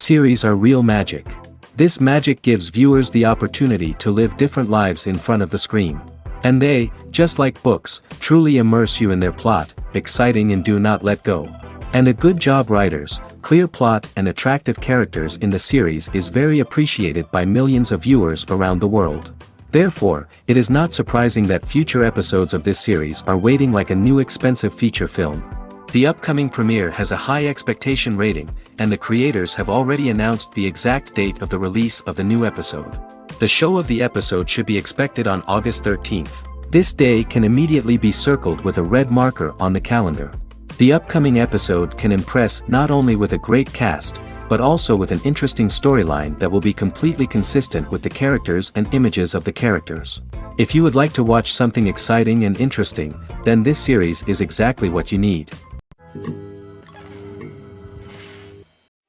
series are real magic. This magic gives viewers the opportunity to live different lives in front of the screen. And they, just like books, truly immerse you in their plot, exciting and do not let go. And a good job writers, clear plot and attractive characters in the series is very appreciated by millions of viewers around the world. Therefore, it is not surprising that future episodes of this series are waiting like a new expensive feature film. The upcoming premiere has a high expectation rating, and the creators have already announced the exact date of the release of the new episode. The show of the episode should be expected on August 13th. This day can immediately be circled with a red marker on the calendar. The upcoming episode can impress not only with a great cast, but also with an interesting storyline that will be completely consistent with the characters and images of the characters. If you would like to watch something exciting and interesting, then this series is exactly what you need.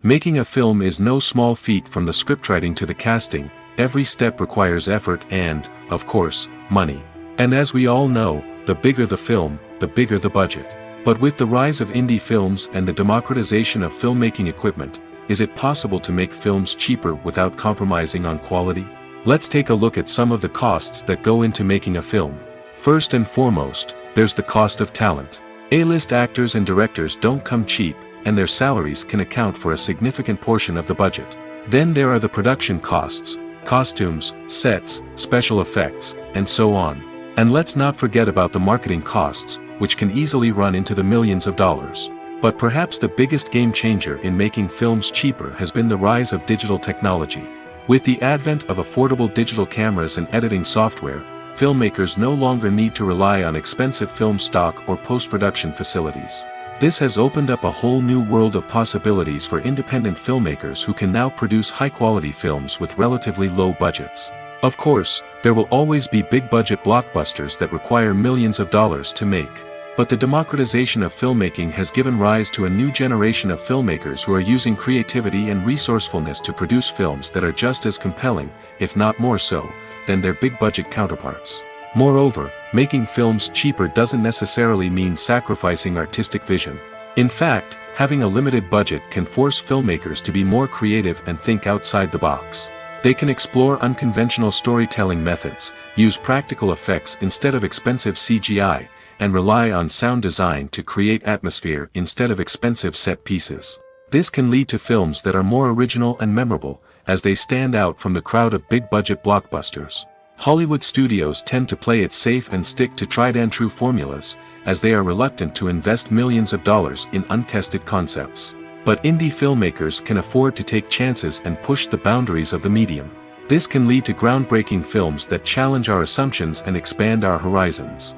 Making a film is no small feat. From the scriptwriting to the casting, every step requires effort and, of course, money. And as we all know, the bigger the film, the bigger the budget. But with the rise of indie films and the democratization of filmmaking equipment, is it possible to make films cheaper without compromising on quality? Let's take a look at some of the costs that go into making a film. First and foremost, there's the cost of talent. A-list actors and directors don't come cheap, and their salaries can account for a significant portion of the budget. Then there are the production costs, costumes, sets, special effects, and so on. And let's not forget about the marketing costs, which can easily run into the millions of dollars. But perhaps the biggest game changer in making films cheaper has been the rise of digital technology. With the advent of affordable digital cameras and editing software, filmmakers no longer need to rely on expensive film stock or post-production facilities. This has opened up a whole new world of possibilities for independent filmmakers who can now produce high-quality films with relatively low budgets. Of course, there will always be big-budget blockbusters that require millions of dollars to make. But the democratization of filmmaking has given rise to a new generation of filmmakers who are using creativity and resourcefulness to produce films that are just as compelling, if not more so, than their big-budget counterparts. Moreover, making films cheaper doesn't necessarily mean sacrificing artistic vision. In fact, having a limited budget can force filmmakers to be more creative and think outside the box. They can explore unconventional storytelling methods, use practical effects instead of expensive CGI, and rely on sound design to create atmosphere instead of expensive set pieces. This can lead to films that are more original and memorable, as they stand out from the crowd of big-budget blockbusters. Hollywood studios tend to play it safe and stick to tried-and-true formulas, as they are reluctant to invest millions of dollars in untested concepts. But indie filmmakers can afford to take chances and push the boundaries of the medium. This can lead to groundbreaking films that challenge our assumptions and expand our horizons.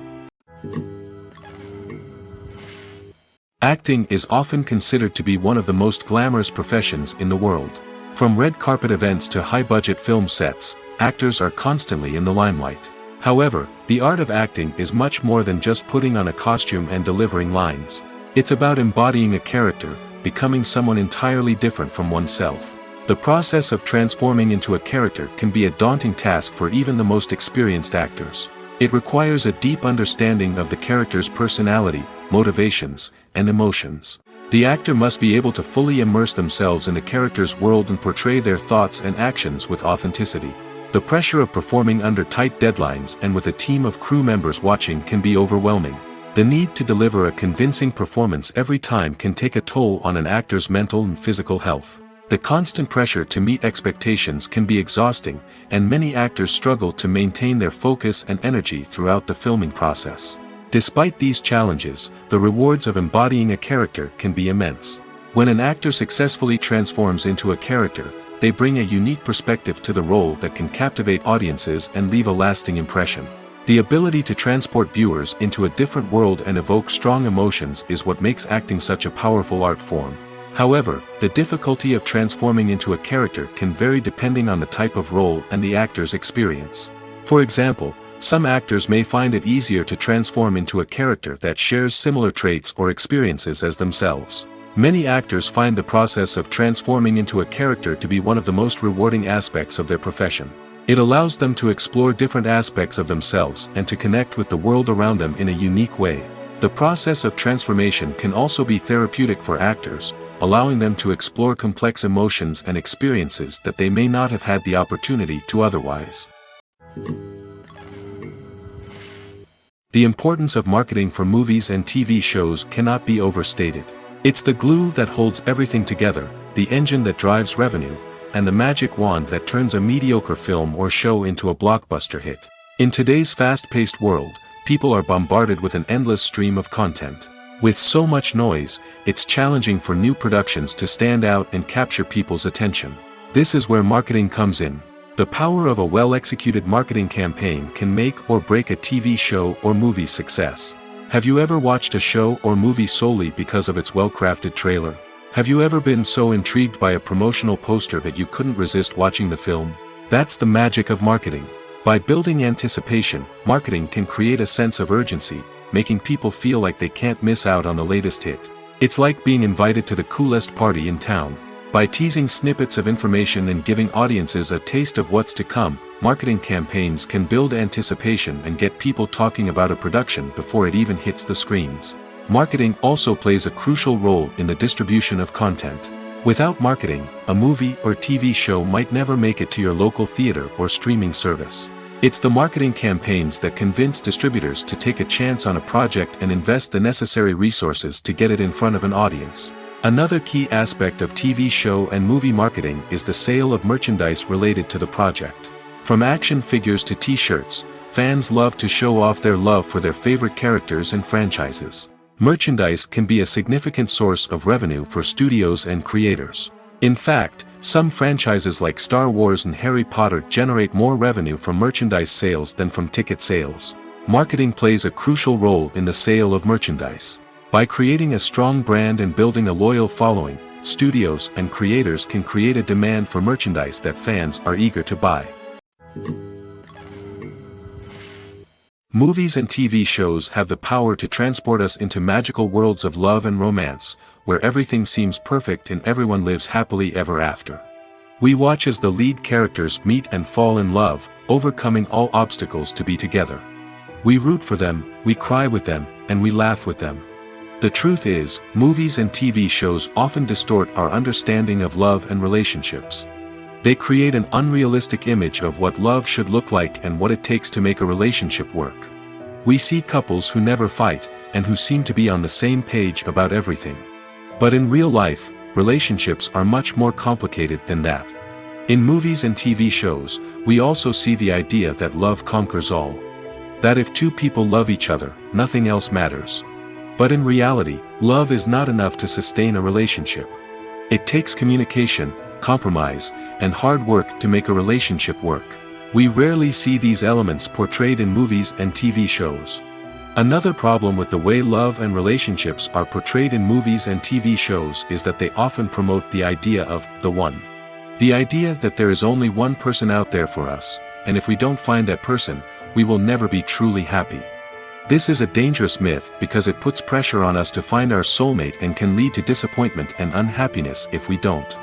Acting is often considered to be one of the most glamorous professions in the world. From red carpet events to high-budget film sets, actors are constantly in the limelight. However, the art of acting is much more than just putting on a costume and delivering lines. It's about embodying a character, becoming someone entirely different from oneself. The process of transforming into a character can be a daunting task for even the most experienced actors. It requires a deep understanding of the character's personality, motivations, and emotions. The actor must be able to fully immerse themselves in the character's world and portray their thoughts and actions with authenticity. The pressure of performing under tight deadlines and with a team of crew members watching can be overwhelming. The need to deliver a convincing performance every time can take a toll on an actor's mental and physical health. The constant pressure to meet expectations can be exhausting, and many actors struggle to maintain their focus and energy throughout the filming process. Despite these challenges, the rewards of embodying a character can be immense. When an actor successfully transforms into a character, they bring a unique perspective to the role that can captivate audiences and leave a lasting impression. The ability to transport viewers into a different world and evoke strong emotions is what makes acting such a powerful art form. However, the difficulty of transforming into a character can vary depending on the type of role and the actor's experience. For example, some actors may find it easier to transform into a character that shares similar traits or experiences as themselves. Many actors find the process of transforming into a character to be one of the most rewarding aspects of their profession. It allows them to explore different aspects of themselves and to connect with the world around them in a unique way. The process of transformation can also be therapeutic for actors, allowing them to explore complex emotions and experiences that they may not have had the opportunity to otherwise. The importance of marketing for movies and TV shows cannot be overstated. It's the glue that holds everything together, the engine that drives revenue, and the magic wand that turns a mediocre film or show into a blockbuster hit. In today's fast-paced world, people are bombarded with an endless stream of content. With so much noise, it's challenging for new productions to stand out and capture people's attention. This is where marketing comes in. The power of a well-executed marketing campaign can make or break a TV show or movie's success. Have you ever watched a show or movie solely because of its well-crafted trailer? Have you ever been so intrigued by a promotional poster that you couldn't resist watching the film? That's the magic of marketing. By building anticipation, marketing can create a sense of urgency, making people feel like they can't miss out on the latest hit. It's like being invited to the coolest party in town. By teasing snippets of information and giving audiences a taste of what's to come, marketing campaigns can build anticipation and get people talking about a production before it even hits the screens. Marketing also plays a crucial role in the distribution of content. Without marketing, a movie or TV show might never make it to your local theater or streaming service. It's the marketing campaigns that convince distributors to take a chance on a project and invest the necessary resources to get it in front of an audience. Another key aspect of TV show and movie marketing is the sale of merchandise related to the project. From action figures to t-shirts, fans love to show off their love for their favorite characters and franchises. Merchandise can be a significant source of revenue for studios and creators. In fact, some franchises like Star Wars and Harry Potter generate more revenue from merchandise sales than from ticket sales. Marketing plays a crucial role in the sale of merchandise. By creating a strong brand and building a loyal following, studios and creators can create a demand for merchandise that fans are eager to buy. Movies and TV shows have the power to transport us into magical worlds of love and romance, where everything seems perfect and everyone lives happily ever after. We watch as the lead characters meet and fall in love, overcoming all obstacles to be together. We root for them, we cry with them, and we laugh with them. The truth is, movies and TV shows often distort our understanding of love and relationships. They create an unrealistic image of what love should look like and what it takes to make a relationship work. We see couples who never fight, and who seem to be on the same page about everything. But in real life, relationships are much more complicated than that. In movies and TV shows, we also see the idea that love conquers all. That if two people love each other, nothing else matters. But in reality, love is not enough to sustain a relationship. It takes communication, compromise, and hard work to make a relationship work. We rarely see these elements portrayed in movies and TV shows. Another problem with the way love and relationships are portrayed in movies and TV shows is that they often promote the idea of the one. The idea that there is only one person out there for us, and if we don't find that person, we will never be truly happy. This is a dangerous myth because it puts pressure on us to find our soulmate and can lead to disappointment and unhappiness if we don't.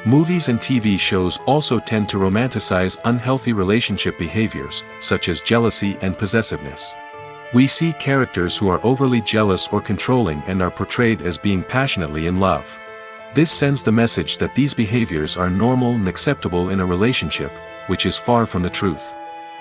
Movies and TV shows also tend to romanticize unhealthy relationship behaviors, such as jealousy and possessiveness. We see characters who are overly jealous or controlling and are portrayed as being passionately in love. This sends the message that these behaviors are normal and acceptable in a relationship, which is far from the truth.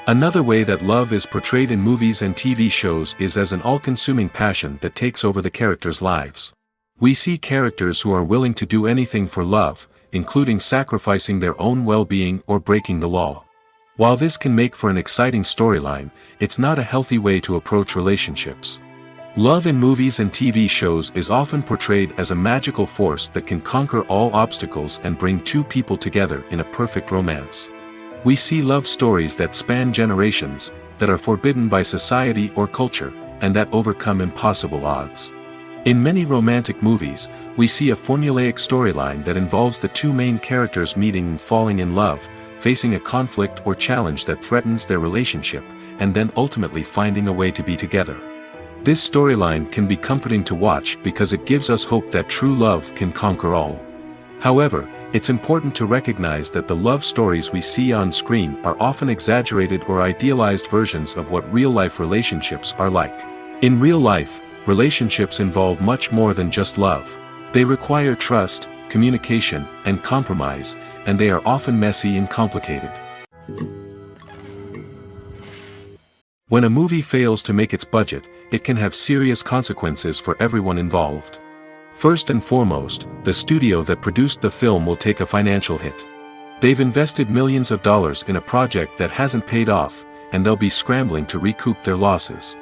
Another way that love is portrayed in movies and TV shows is as an all-consuming passion that takes over the characters' lives. We see characters who are willing to do anything for love, including sacrificing their own well-being or breaking the law. While this can make for an exciting storyline, it's not a healthy way to approach relationships. Love in movies and TV shows is often portrayed as a magical force that can conquer all obstacles and bring two people together in a perfect romance. We see love stories that span generations, that are forbidden by society or culture, and that overcome impossible odds. In many romantic movies, we see a formulaic storyline that involves the two main characters meeting and falling in love, facing a conflict or challenge that threatens their relationship, and then ultimately finding a way to be together. This storyline can be comforting to watch because it gives us hope that true love can conquer all. However, it's important to recognize that the love stories we see on screen are often exaggerated or idealized versions of what real-life relationships are like. In real life, relationships involve much more than just love. They require trust, communication, and compromise, and they are often messy and complicated. When a movie fails to make its budget, it can have serious consequences for everyone involved. First and foremost, the studio that produced the film will take a financial hit. They've invested millions of dollars in a project that hasn't paid off, and they'll be scrambling to recoup their losses.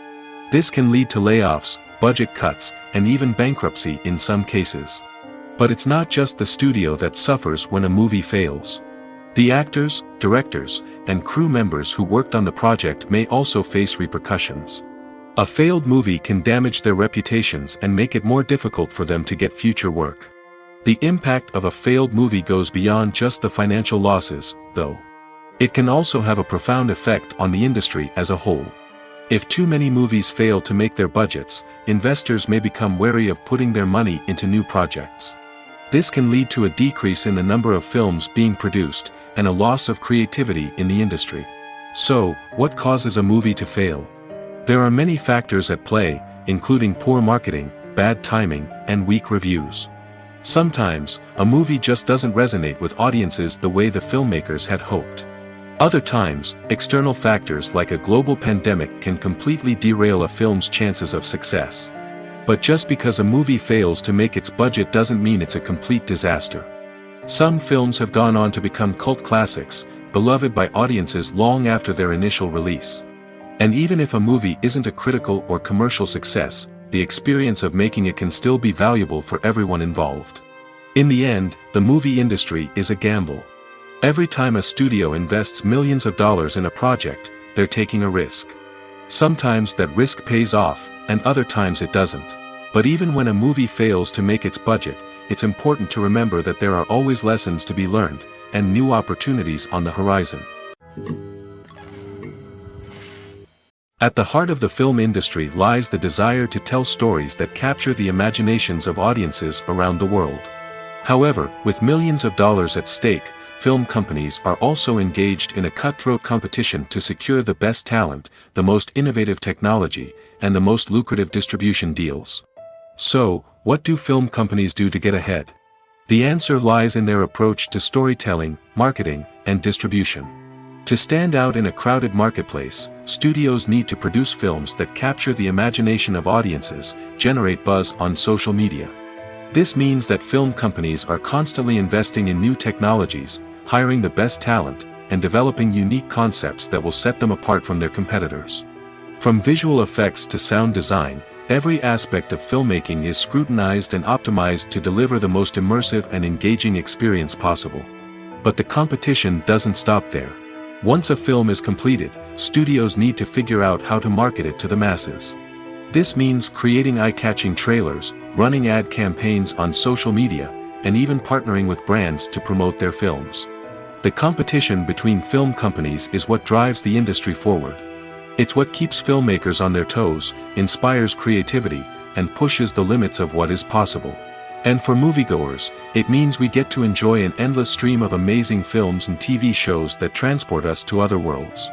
This can lead to layoffs, budget cuts, and even bankruptcy in some cases. But it's not just the studio that suffers when a movie fails. The actors, directors, and crew members who worked on the project may also face repercussions. A failed movie can damage their reputations and make it more difficult for them to get future work. The impact of a failed movie goes beyond just the financial losses, though. It can also have a profound effect on the industry as a whole. If too many movies fail to make their budgets, investors may become wary of putting their money into new projects. This can lead to a decrease in the number of films being produced, and a loss of creativity in the industry. So, what causes a movie to fail? There are many factors at play, including poor marketing, bad timing, and weak reviews. Sometimes, a movie just doesn't resonate with audiences the way the filmmakers had hoped. Other times, external factors like a global pandemic can completely derail a film's chances of success. But just because a movie fails to make its budget doesn't mean it's a complete disaster. Some films have gone on to become cult classics, beloved by audiences long after their initial release. And even if a movie isn't a critical or commercial success, the experience of making it can still be valuable for everyone involved. In the end, the movie industry is a gamble. Every time a studio invests millions of dollars in a project, they're taking a risk. Sometimes that risk pays off, and other times it doesn't. But even when a movie fails to make its budget, it's important to remember that there are always lessons to be learned, and new opportunities on the horizon. At the heart of the film industry lies the desire to tell stories that capture the imaginations of audiences around the world. However, with millions of dollars at stake, film companies are also engaged in a cutthroat competition to secure the best talent, the most innovative technology, and the most lucrative distribution deals. So, what do film companies do to get ahead? The answer lies in their approach to storytelling, marketing, and distribution. To stand out in a crowded marketplace, studios need to produce films that capture the imagination of audiences, generate buzz on social media. This means that film companies are constantly investing in new technologies, hiring the best talent, and developing unique concepts that will set them apart from their competitors. From visual effects to sound design, every aspect of filmmaking is scrutinized and optimized to deliver the most immersive and engaging experience possible. But the competition doesn't stop there. Once a film is completed, studios need to figure out how to market it to the masses. This means creating eye-catching trailers, running ad campaigns on social media, and even partnering with brands to promote their films. The competition between film companies is what drives the industry forward. It's what keeps filmmakers on their toes, inspires creativity, and pushes the limits of what is possible. And for moviegoers, it means we get to enjoy an endless stream of amazing films and TV shows that transport us to other worlds.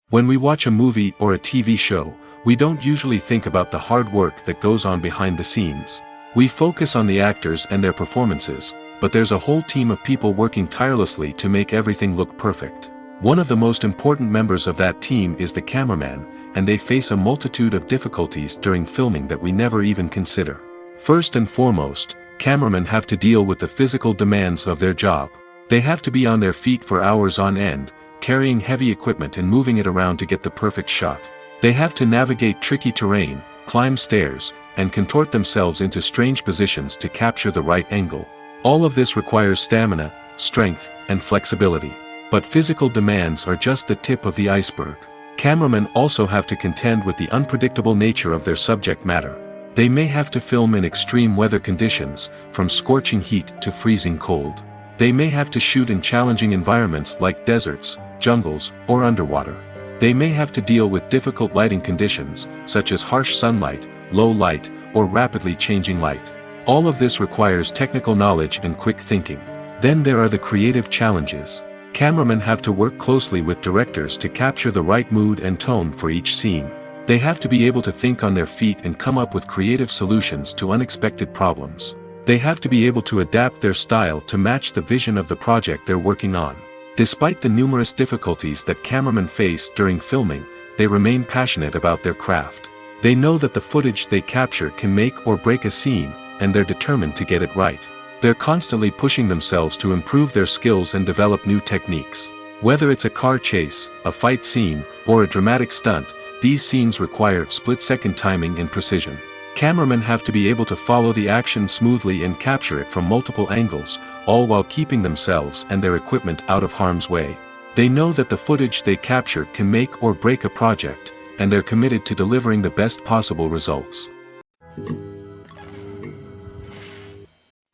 When we watch a movie or a TV show, we don't usually think about the hard work that goes on behind the scenes. We focus on the actors and their performances, but there's a whole team of people working tirelessly to make everything look perfect. One of the most important members of that team is the cameraman, and they face a multitude of difficulties during filming that we never even consider. First and foremost, cameramen have to deal with the physical demands of their job. They have to be on their feet for hours on end, carrying heavy equipment and moving it around to get the perfect shot. They have to navigate tricky terrain, climb stairs, and contort themselves into strange positions to capture the right angle. All of this requires stamina, strength, and flexibility. But physical demands are just the tip of the iceberg. Cameramen also have to contend with the unpredictable nature of their subject matter. They may have to film in extreme weather conditions, from scorching heat to freezing cold. They may have to shoot in challenging environments like deserts, jungles, or underwater. They may have to deal with difficult lighting conditions, such as harsh sunlight, low light, or rapidly changing light. All of this requires technical knowledge and quick thinking. Then there are the creative challenges. Cameramen have to work closely with directors to capture the right mood and tone for each scene. They have to be able to think on their feet and come up with creative solutions to unexpected problems. They have to be able to adapt their style to match the vision of the project they're working on. Despite the numerous difficulties that cameramen face during filming, they remain passionate about their craft. They know that the footage they capture can make or break a scene, and they're determined to get it right. They're constantly pushing themselves to improve their skills and develop new techniques. Whether it's a car chase, a fight scene, or a dramatic stunt, these scenes require split-second timing and precision. Cameramen have to be able to follow the action smoothly and capture it from multiple angles, all while keeping themselves and their equipment out of harm's way. They know that the footage they capture can make or break a project, and they're committed to delivering the best possible results.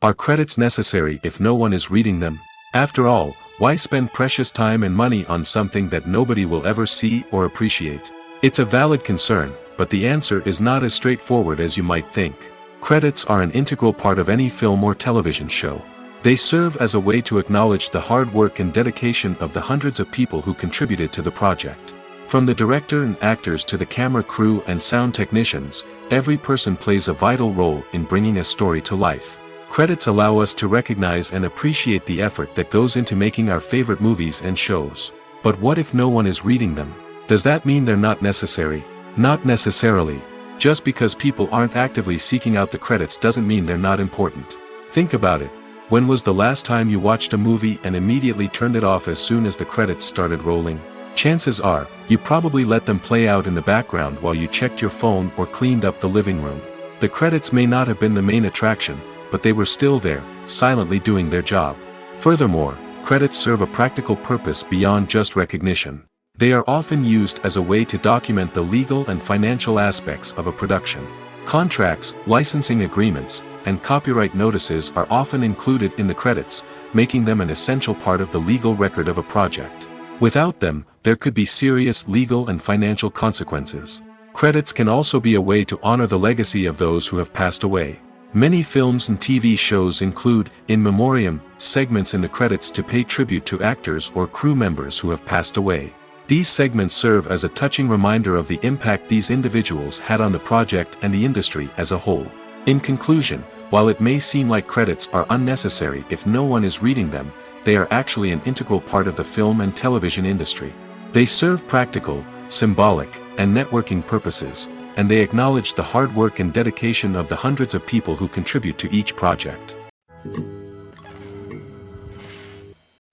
Are credits necessary if no one is reading them? After all, why spend precious time and money on something that nobody will ever see or appreciate? It's a valid concern, but the answer is not as straightforward as you might think. Credits are an integral part of any film or television show. They serve as a way to acknowledge the hard work and dedication of the hundreds of people who contributed to the project. From the director and actors to the camera crew and sound technicians, every person plays a vital role in bringing a story to life. Credits allow us to recognize and appreciate the effort that goes into making our favorite movies and shows. But what if no one is reading them? Does that mean they're not necessary? Not necessarily. Just because people aren't actively seeking out the credits doesn't mean they're not important. Think about it. When was the last time you watched a movie and immediately turned it off as soon as the credits started rolling? Chances are, you probably let them play out in the background while you checked your phone or cleaned up the living room. The credits may not have been the main attraction, but they were still there, silently doing their job. Furthermore, credits serve a practical purpose beyond just recognition. They are often used as a way to document the legal and financial aspects of a production. Contracts, licensing agreements, and copyright notices are often included in the credits, making them an essential part of the legal record of a project. Without them, there could be serious legal and financial consequences. Credits can also be a way to honor the legacy of those who have passed away. Many films and TV shows include, in memoriam, segments in the credits to pay tribute to actors or crew members who have passed away. These segments serve as a touching reminder of the impact these individuals had on the project and the industry as a whole. In conclusion, while it may seem like credits are unnecessary if no one is reading them, they are actually an integral part of the film and television industry. They serve practical, symbolic, and networking purposes, and they acknowledge the hard work and dedication of the hundreds of people who contribute to each project.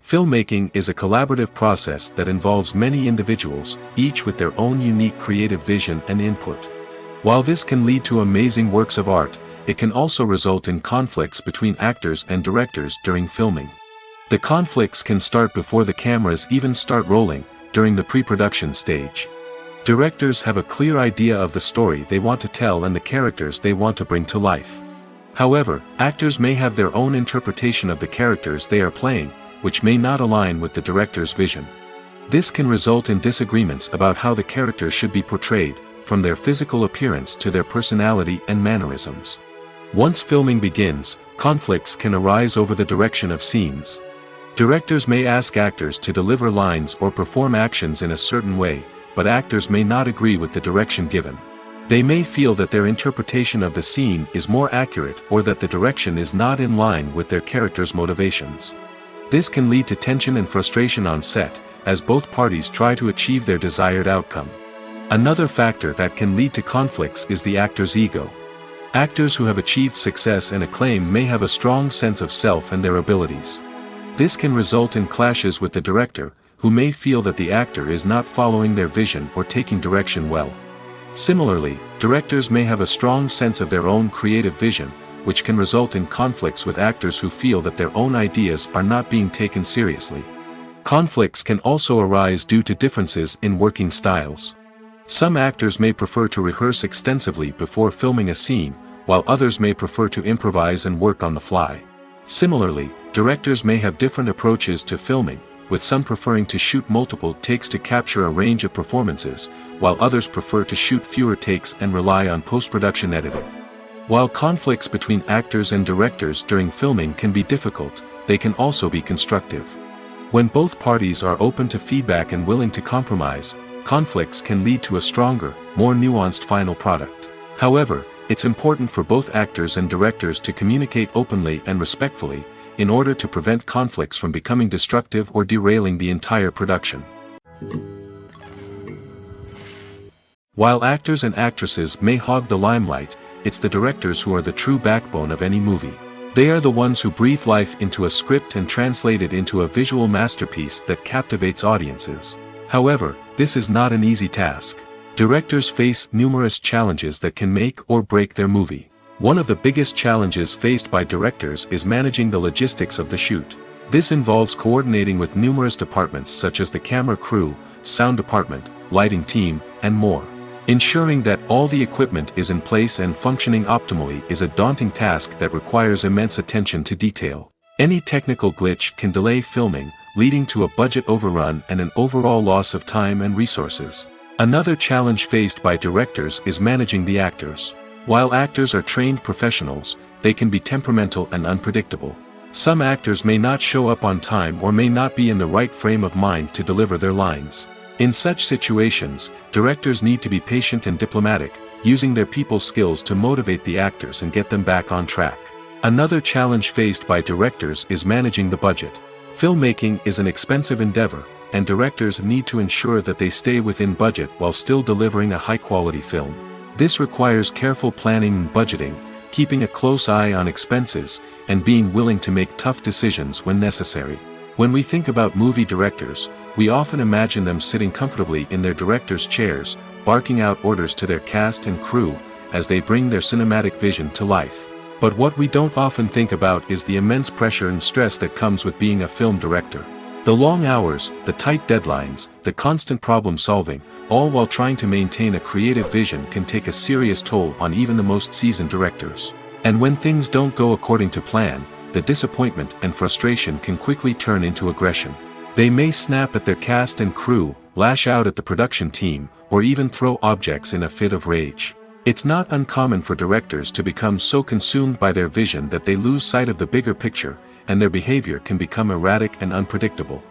Filmmaking is a collaborative process that involves many individuals, each with their own unique creative vision and input. While this can lead to amazing works of art, it can also result in conflicts between actors and directors during filming. The conflicts can start before the cameras even start rolling, during the pre-production stage. Directors have a clear idea of the story they want to tell and the characters they want to bring to life. However, actors may have their own interpretation of the characters they are playing, which may not align with the director's vision. This can result in disagreements about how the characters should be portrayed, from their physical appearance to their personality and mannerisms. Once filming begins, conflicts can arise over the direction of scenes. Directors may ask actors to deliver lines or perform actions in a certain way, but actors may not agree with the direction given. They may feel that their interpretation of the scene is more accurate or that the direction is not in line with their character's motivations. This can lead to tension and frustration on set, as both parties try to achieve their desired outcome. Another factor that can lead to conflicts is the actor's ego. Actors who have achieved success and acclaim may have a strong sense of self and their abilities. This can result in clashes with the director, who may feel that the actor is not following their vision or taking direction well. Similarly, directors may have a strong sense of their own creative vision, which can result in conflicts with actors who feel that their own ideas are not being taken seriously. Conflicts can also arise due to differences in working styles. Some actors may prefer to rehearse extensively before filming a scene, while others may prefer to improvise and work on the fly. Similarly, directors may have different approaches to filming, with some preferring to shoot multiple takes to capture a range of performances, while others prefer to shoot fewer takes and rely on post-production editing. While conflicts between actors and directors during filming can be difficult, they can also be constructive. When both parties are open to feedback and willing to compromise, conflicts can lead to a stronger, more nuanced final product. However, it's important for both actors and directors to communicate openly and respectfully, in order to prevent conflicts from becoming destructive or derailing the entire production. While actors and actresses may hog the limelight, it's the directors who are the true backbone of any movie. They are the ones who breathe life into a script and translate it into a visual masterpiece that captivates audiences. However, this is not an easy task. Directors face numerous challenges that can make or break their movie. One of the biggest challenges faced by directors is managing the logistics of the shoot. This involves coordinating with numerous departments such as the camera crew, sound department, lighting team, and more. Ensuring that all the equipment is in place and functioning optimally is a daunting task that requires immense attention to detail. Any technical glitch can delay filming, leading to a budget overrun and an overall loss of time and resources. Another challenge faced by directors is managing the actors. While actors are trained professionals, they can be temperamental and unpredictable. Some actors may not show up on time or may not be in the right frame of mind to deliver their lines. In such situations, directors need to be patient and diplomatic, using their people skills to motivate the actors and get them back on track. Another challenge faced by directors is managing the budget. Filmmaking is an expensive endeavor, and directors need to ensure that they stay within budget while still delivering a high-quality film. This requires careful planning and budgeting, keeping a close eye on expenses, and being willing to make tough decisions when necessary. When we think about movie directors, we often imagine them sitting comfortably in their director's chairs, barking out orders to their cast and crew, as they bring their cinematic vision to life. But what we don't often think about is the immense pressure and stress that comes with being a film director. The long hours, the tight deadlines, the constant problem solving, all while trying to maintain a creative vision can take a serious toll on even the most seasoned directors. And when things don't go according to plan, the disappointment and frustration can quickly turn into aggression. They may snap at their cast and crew, lash out at the production team, or even throw objects in a fit of rage. It's not uncommon for directors to become so consumed by their vision that they lose sight of the bigger picture, and their behavior can become erratic and unpredictable.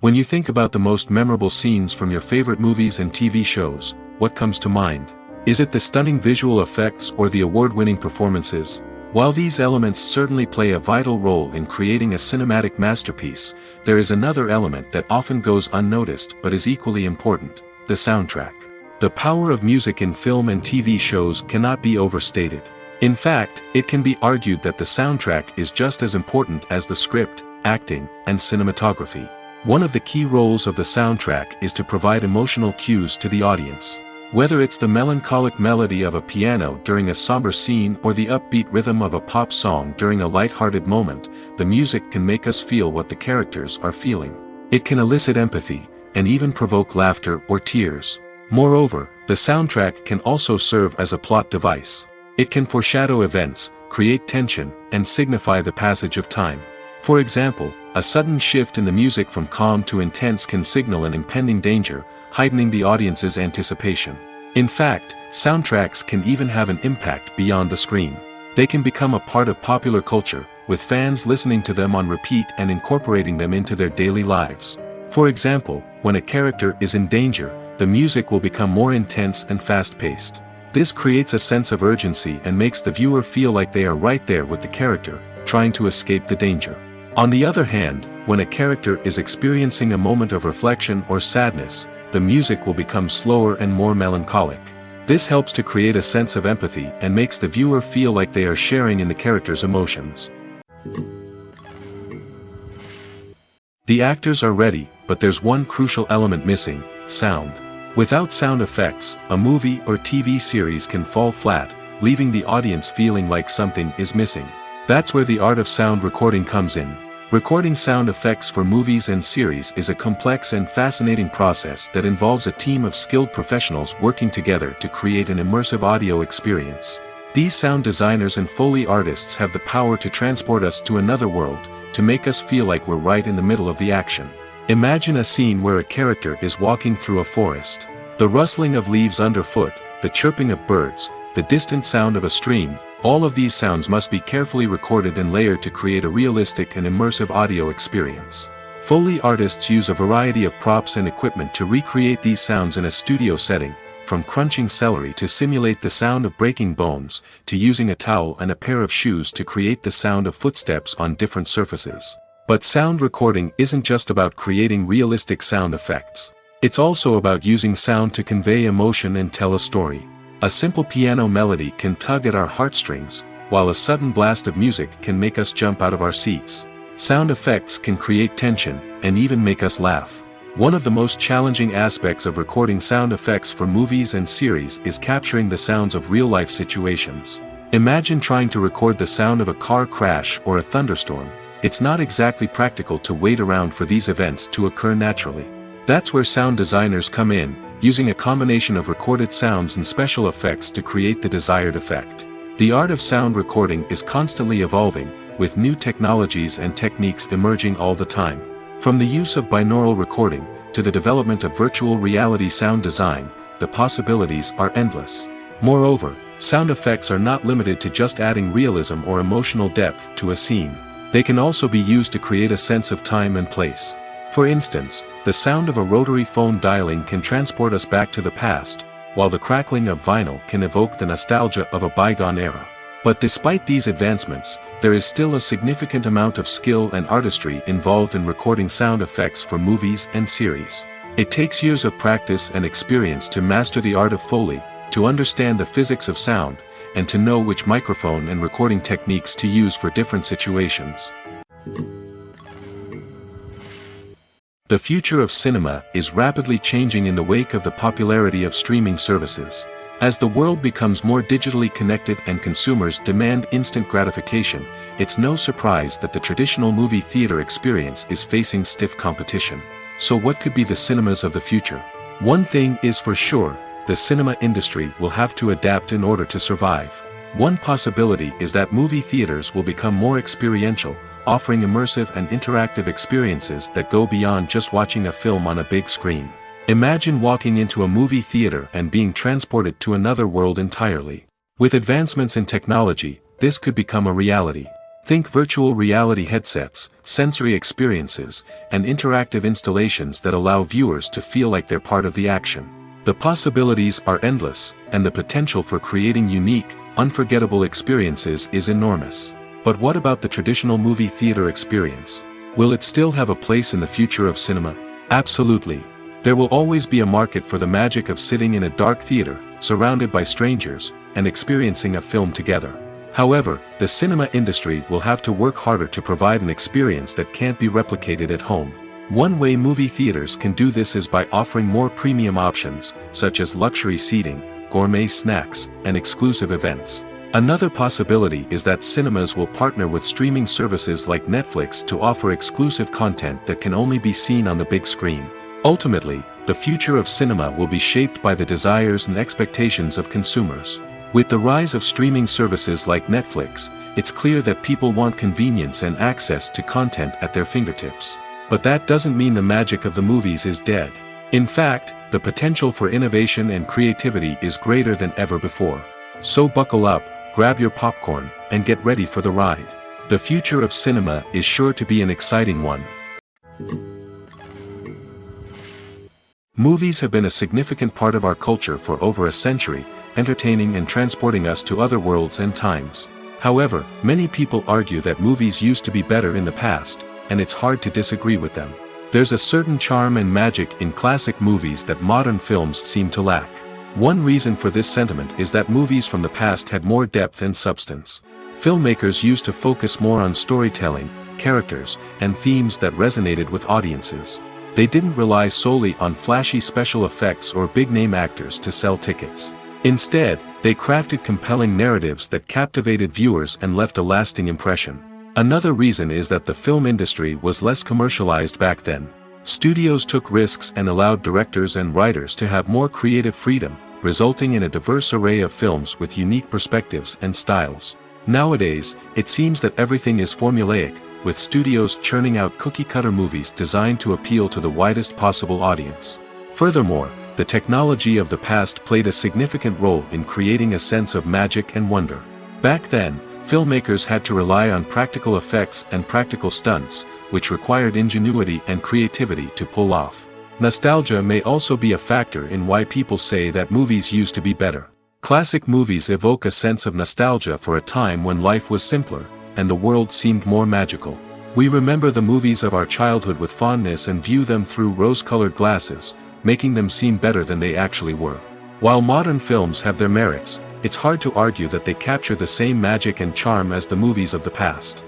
When you think about the most memorable scenes from your favorite movies and TV shows, what comes to mind? Is it the stunning visual effects or the award-winning performances? While these elements certainly play a vital role in creating a cinematic masterpiece, there is another element that often goes unnoticed but is equally important: the soundtrack. The power of music in film and TV shows cannot be overstated. In fact, it can be argued that the soundtrack is just as important as the script, acting, and cinematography. One of the key roles of the soundtrack is to provide emotional cues to the audience. Whether it's the melancholic melody of a piano during a somber scene or the upbeat rhythm of a pop song during a light-hearted moment, the music can make us feel what the characters are feeling. It can elicit empathy, and even provoke laughter or tears. Moreover, the soundtrack can also serve as a plot device. It can foreshadow events, create tension, and signify the passage of time. For example, a sudden shift in the music from calm to intense can signal an impending danger, heightening the audience's anticipation. In fact, soundtracks can even have an impact beyond the screen. They can become a part of popular culture, with fans listening to them on repeat and incorporating them into their daily lives. For example, when a character is in danger, the music will become more intense and fast-paced. This creates a sense of urgency and makes the viewer feel like they are right there with the character, trying to escape the danger. On the other hand, when a character is experiencing a moment of reflection or sadness, the music will become slower and more melancholic. This helps to create a sense of empathy and makes the viewer feel like they are sharing in the character's emotions. The actors are ready, but there's one crucial element missing: sound. Without sound effects, a movie or TV series can fall flat, leaving the audience feeling like something is missing. That's where the art of sound recording comes in. Recording sound effects for movies and series is a complex and fascinating process that involves a team of skilled professionals working together to create an immersive audio experience. These sound designers and Foley artists have the power to transport us to another world, to make us feel like we're right in the middle of the action. Imagine a scene where a character is walking through a forest. The rustling of leaves underfoot, the chirping of birds, the distant sound of a stream, all of these sounds must be carefully recorded and layered to create a realistic and immersive audio experience. Foley artists use a variety of props and equipment to recreate these sounds in a studio setting, from crunching celery to simulate the sound of breaking bones, to using a towel and a pair of shoes to create the sound of footsteps on different surfaces. But sound recording isn't just about creating realistic sound effects. It's also about using sound to convey emotion and tell a story. A simple piano melody can tug at our heartstrings, while a sudden blast of music can make us jump out of our seats. Sound effects can create tension, and even make us laugh. One of the most challenging aspects of recording sound effects for movies and series is capturing the sounds of real-life situations. Imagine trying to record the sound of a car crash or a thunderstorm. It's not exactly practical to wait around for these events to occur naturally. That's where sound designers come in, using a combination of recorded sounds and special effects to create the desired effect. The art of sound recording is constantly evolving, with new technologies and techniques emerging all the time. From the use of binaural recording, to the development of virtual reality sound design, the possibilities are endless. Moreover, sound effects are not limited to just adding realism or emotional depth to a scene. They can also be used to create a sense of time and place. For instance, the sound of a rotary phone dialing can transport us back to the past, while the crackling of vinyl can evoke the nostalgia of a bygone era. But despite these advancements, there is still a significant amount of skill and artistry involved in recording sound effects for movies and series. It takes years of practice and experience to master the art of Foley, to understand the physics of sound, and to know which microphone and recording techniques to use for different situations. The future of cinema is rapidly changing in the wake of the popularity of streaming services. As the world becomes more digitally connected and consumers demand instant gratification, it's no surprise that the traditional movie theater experience is facing stiff competition. So what could be the cinemas of the future? One thing is for sure, the cinema industry will have to adapt in order to survive. One possibility is that movie theaters will become more experiential, offering immersive and interactive experiences that go beyond just watching a film on a big screen. Imagine walking into a movie theater and being transported to another world entirely. With advancements in technology, this could become a reality. Think virtual reality headsets, sensory experiences, and interactive installations that allow viewers to feel like they're part of the action. The possibilities are endless, and the potential for creating unique, unforgettable experiences is enormous. But what about the traditional movie theater experience? Will it still have a place in the future of cinema? Absolutely. There will always be a market for the magic of sitting in a dark theater, surrounded by strangers, and experiencing a film together. However, the cinema industry will have to work harder to provide an experience that can't be replicated at home. One way movie theaters can do this is by offering more premium options, such as luxury seating, gourmet snacks, and exclusive events. Another possibility is that cinemas will partner with streaming services like Netflix to offer exclusive content that can only be seen on the big screen. Ultimately, the future of cinema will be shaped by the desires and expectations of consumers. With the rise of streaming services like Netflix, it's clear that people want convenience and access to content at their fingertips. But that doesn't mean the magic of the movies is dead. In fact, the potential for innovation and creativity is greater than ever before. So buckle up, grab your popcorn, and get ready for the ride. The future of cinema is sure to be an exciting one. Movies have been a significant part of our culture for over a century, entertaining and transporting us to other worlds and times. However, many people argue that movies used to be better in the past, and it's hard to disagree with them. There's a certain charm and magic in classic movies that modern films seem to lack. One reason for this sentiment is that movies from the past had more depth and substance. Filmmakers used to focus more on storytelling, characters, and themes that resonated with audiences. They didn't rely solely on flashy special effects or big-name actors to sell tickets. Instead, they crafted compelling narratives that captivated viewers and left a lasting impression. Another reason is that the film industry was less commercialized back then. Studios took risks and allowed directors and writers to have more creative freedom, resulting in a diverse array of films with unique perspectives and styles. Nowadays, it seems that everything is formulaic, with studios churning out cookie-cutter movies designed to appeal to the widest possible audience. Furthermore, the technology of the past played a significant role in creating a sense of magic and wonder. Back then, filmmakers had to rely on practical effects and practical stunts, which required ingenuity and creativity to pull off. Nostalgia may also be a factor in why people say that movies used to be better. Classic movies evoke a sense of nostalgia for a time when life was simpler, and the world seemed more magical. We remember the movies of our childhood with fondness and view them through rose-colored glasses, making them seem better than they actually were. While modern films have their merits, it's hard to argue that they capture the same magic and charm as the movies of the past.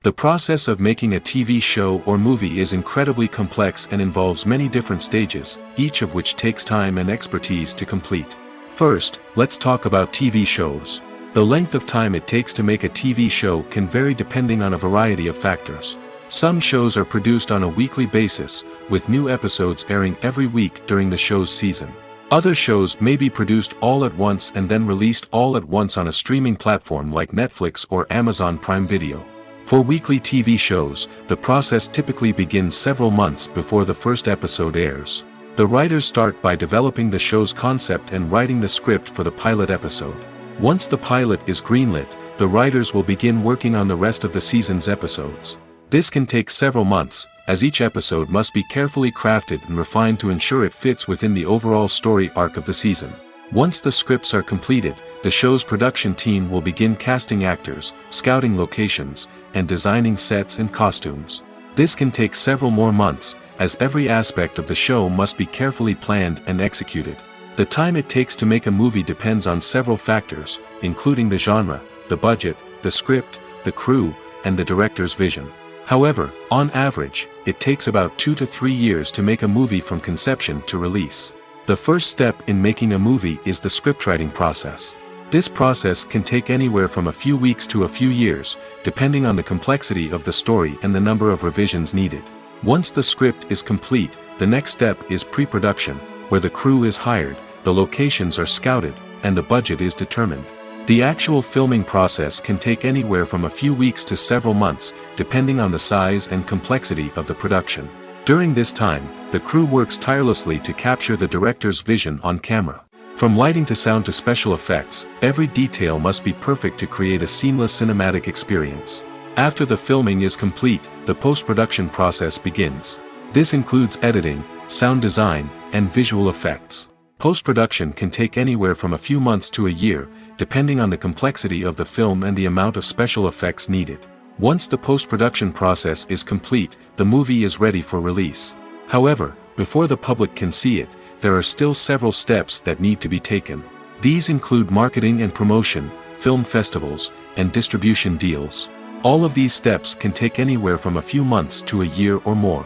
The process of making a TV show or movie is incredibly complex and involves many different stages, each of which takes time and expertise to complete. First, let's talk about TV shows. The length of time it takes to make a TV show can vary depending on a variety of factors. Some shows are produced on a weekly basis, with new episodes airing every week during the show's season. Other shows may be produced all at once and then released all at once on a streaming platform like Netflix or Amazon Prime Video. For weekly TV shows, the process typically begins several months before the first episode airs. The writers start by developing the show's concept and writing the script for the pilot episode. Once the pilot is greenlit, the writers will begin working on the rest of the season's episodes. This can take several months, as each episode must be carefully crafted and refined to ensure it fits within the overall story arc of the season. Once the scripts are completed, the show's production team will begin casting actors, scouting locations, and designing sets and costumes. This can take several more months, as every aspect of the show must be carefully planned and executed. The time it takes to make a movie depends on several factors, including the genre, the budget, the script, the crew, and the director's vision. However, on average, it takes about 2 to 3 years to make a movie from conception to release. The first step in making a movie is the scriptwriting process. This process can take anywhere from a few weeks to a few years, depending on the complexity of the story and the number of revisions needed. Once the script is complete, the next step is pre-production, where the crew is hired, the locations are scouted, and the budget is determined. The actual filming process can take anywhere from a few weeks to several months, depending on the size and complexity of the production. During this time, the crew works tirelessly to capture the director's vision on camera. From lighting to sound to special effects, every detail must be perfect to create a seamless cinematic experience. After the filming is complete, the post-production process begins. This includes editing, sound design, and visual effects. Post-production can take anywhere from a few months to a year, depending on the complexity of the film and the amount of special effects needed. Once the post-production process is complete, the movie is ready for release. However, before the public can see it, there are still several steps that need to be taken. These include marketing and promotion, film festivals, and distribution deals. All of these steps can take anywhere from a few months to a year or more.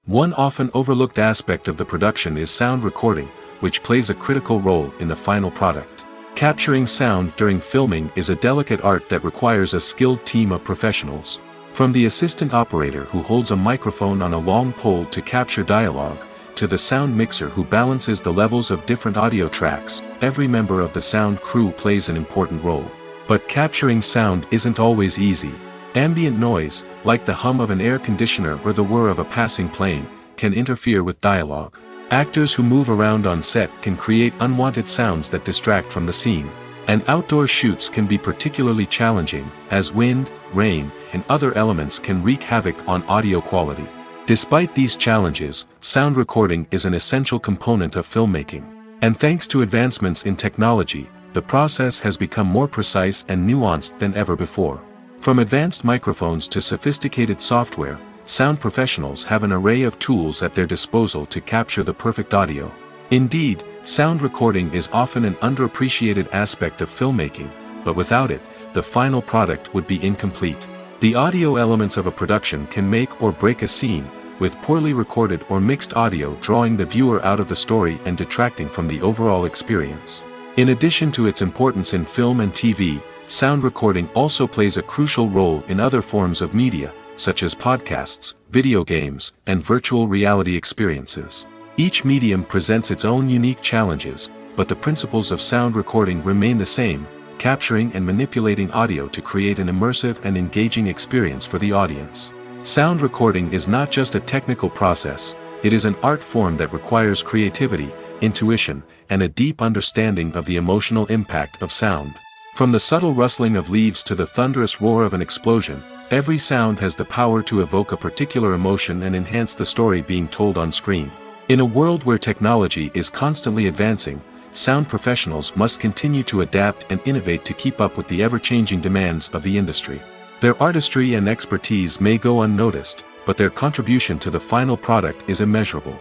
One often overlooked aspect of the production is sound recording, which plays a critical role in the final product. Capturing sound during filming is a delicate art that requires a skilled team of professionals. From the assistant operator who holds a microphone on a long pole to capture dialogue, to the sound mixer who balances the levels of different audio tracks, every member of the sound crew plays an important role. But capturing sound isn't always easy. Ambient noise, like the hum of an air conditioner or the whir of a passing plane, can interfere with dialogue. Actors who move around on set can create unwanted sounds that distract from the scene. And outdoor shoots can be particularly challenging, as wind, rain, and other elements can wreak havoc on audio quality. Despite these challenges, sound recording is an essential component of filmmaking. And thanks to advancements in technology, the process has become more precise and nuanced than ever before. From advanced microphones to sophisticated software, sound professionals have an array of tools at their disposal to capture the perfect audio. Indeed, sound recording is often an underappreciated aspect of filmmaking, but without it, the final product would be incomplete. The audio elements of a production can make or break a scene, with poorly recorded or mixed audio drawing the viewer out of the story and detracting from the overall experience. In addition to its importance in film and TV, sound recording also plays a crucial role in other forms of media, such as podcasts, video games, and virtual reality experiences. Each medium presents its own unique challenges, but the principles of sound recording remain the same, capturing and manipulating audio to create an immersive and engaging experience for the audience. Sound recording is not just a technical process, It is an art form that requires creativity, intuition, and a deep understanding of the emotional impact of sound. From the subtle rustling of leaves to the thunderous roar of an explosion, every sound has the power to evoke a particular emotion and enhance the story being told on screen. In a world where technology is constantly advancing, sound professionals must continue to adapt and innovate to keep up with the ever-changing demands of the industry. Their artistry and expertise may go unnoticed, but their contribution to the final product is immeasurable.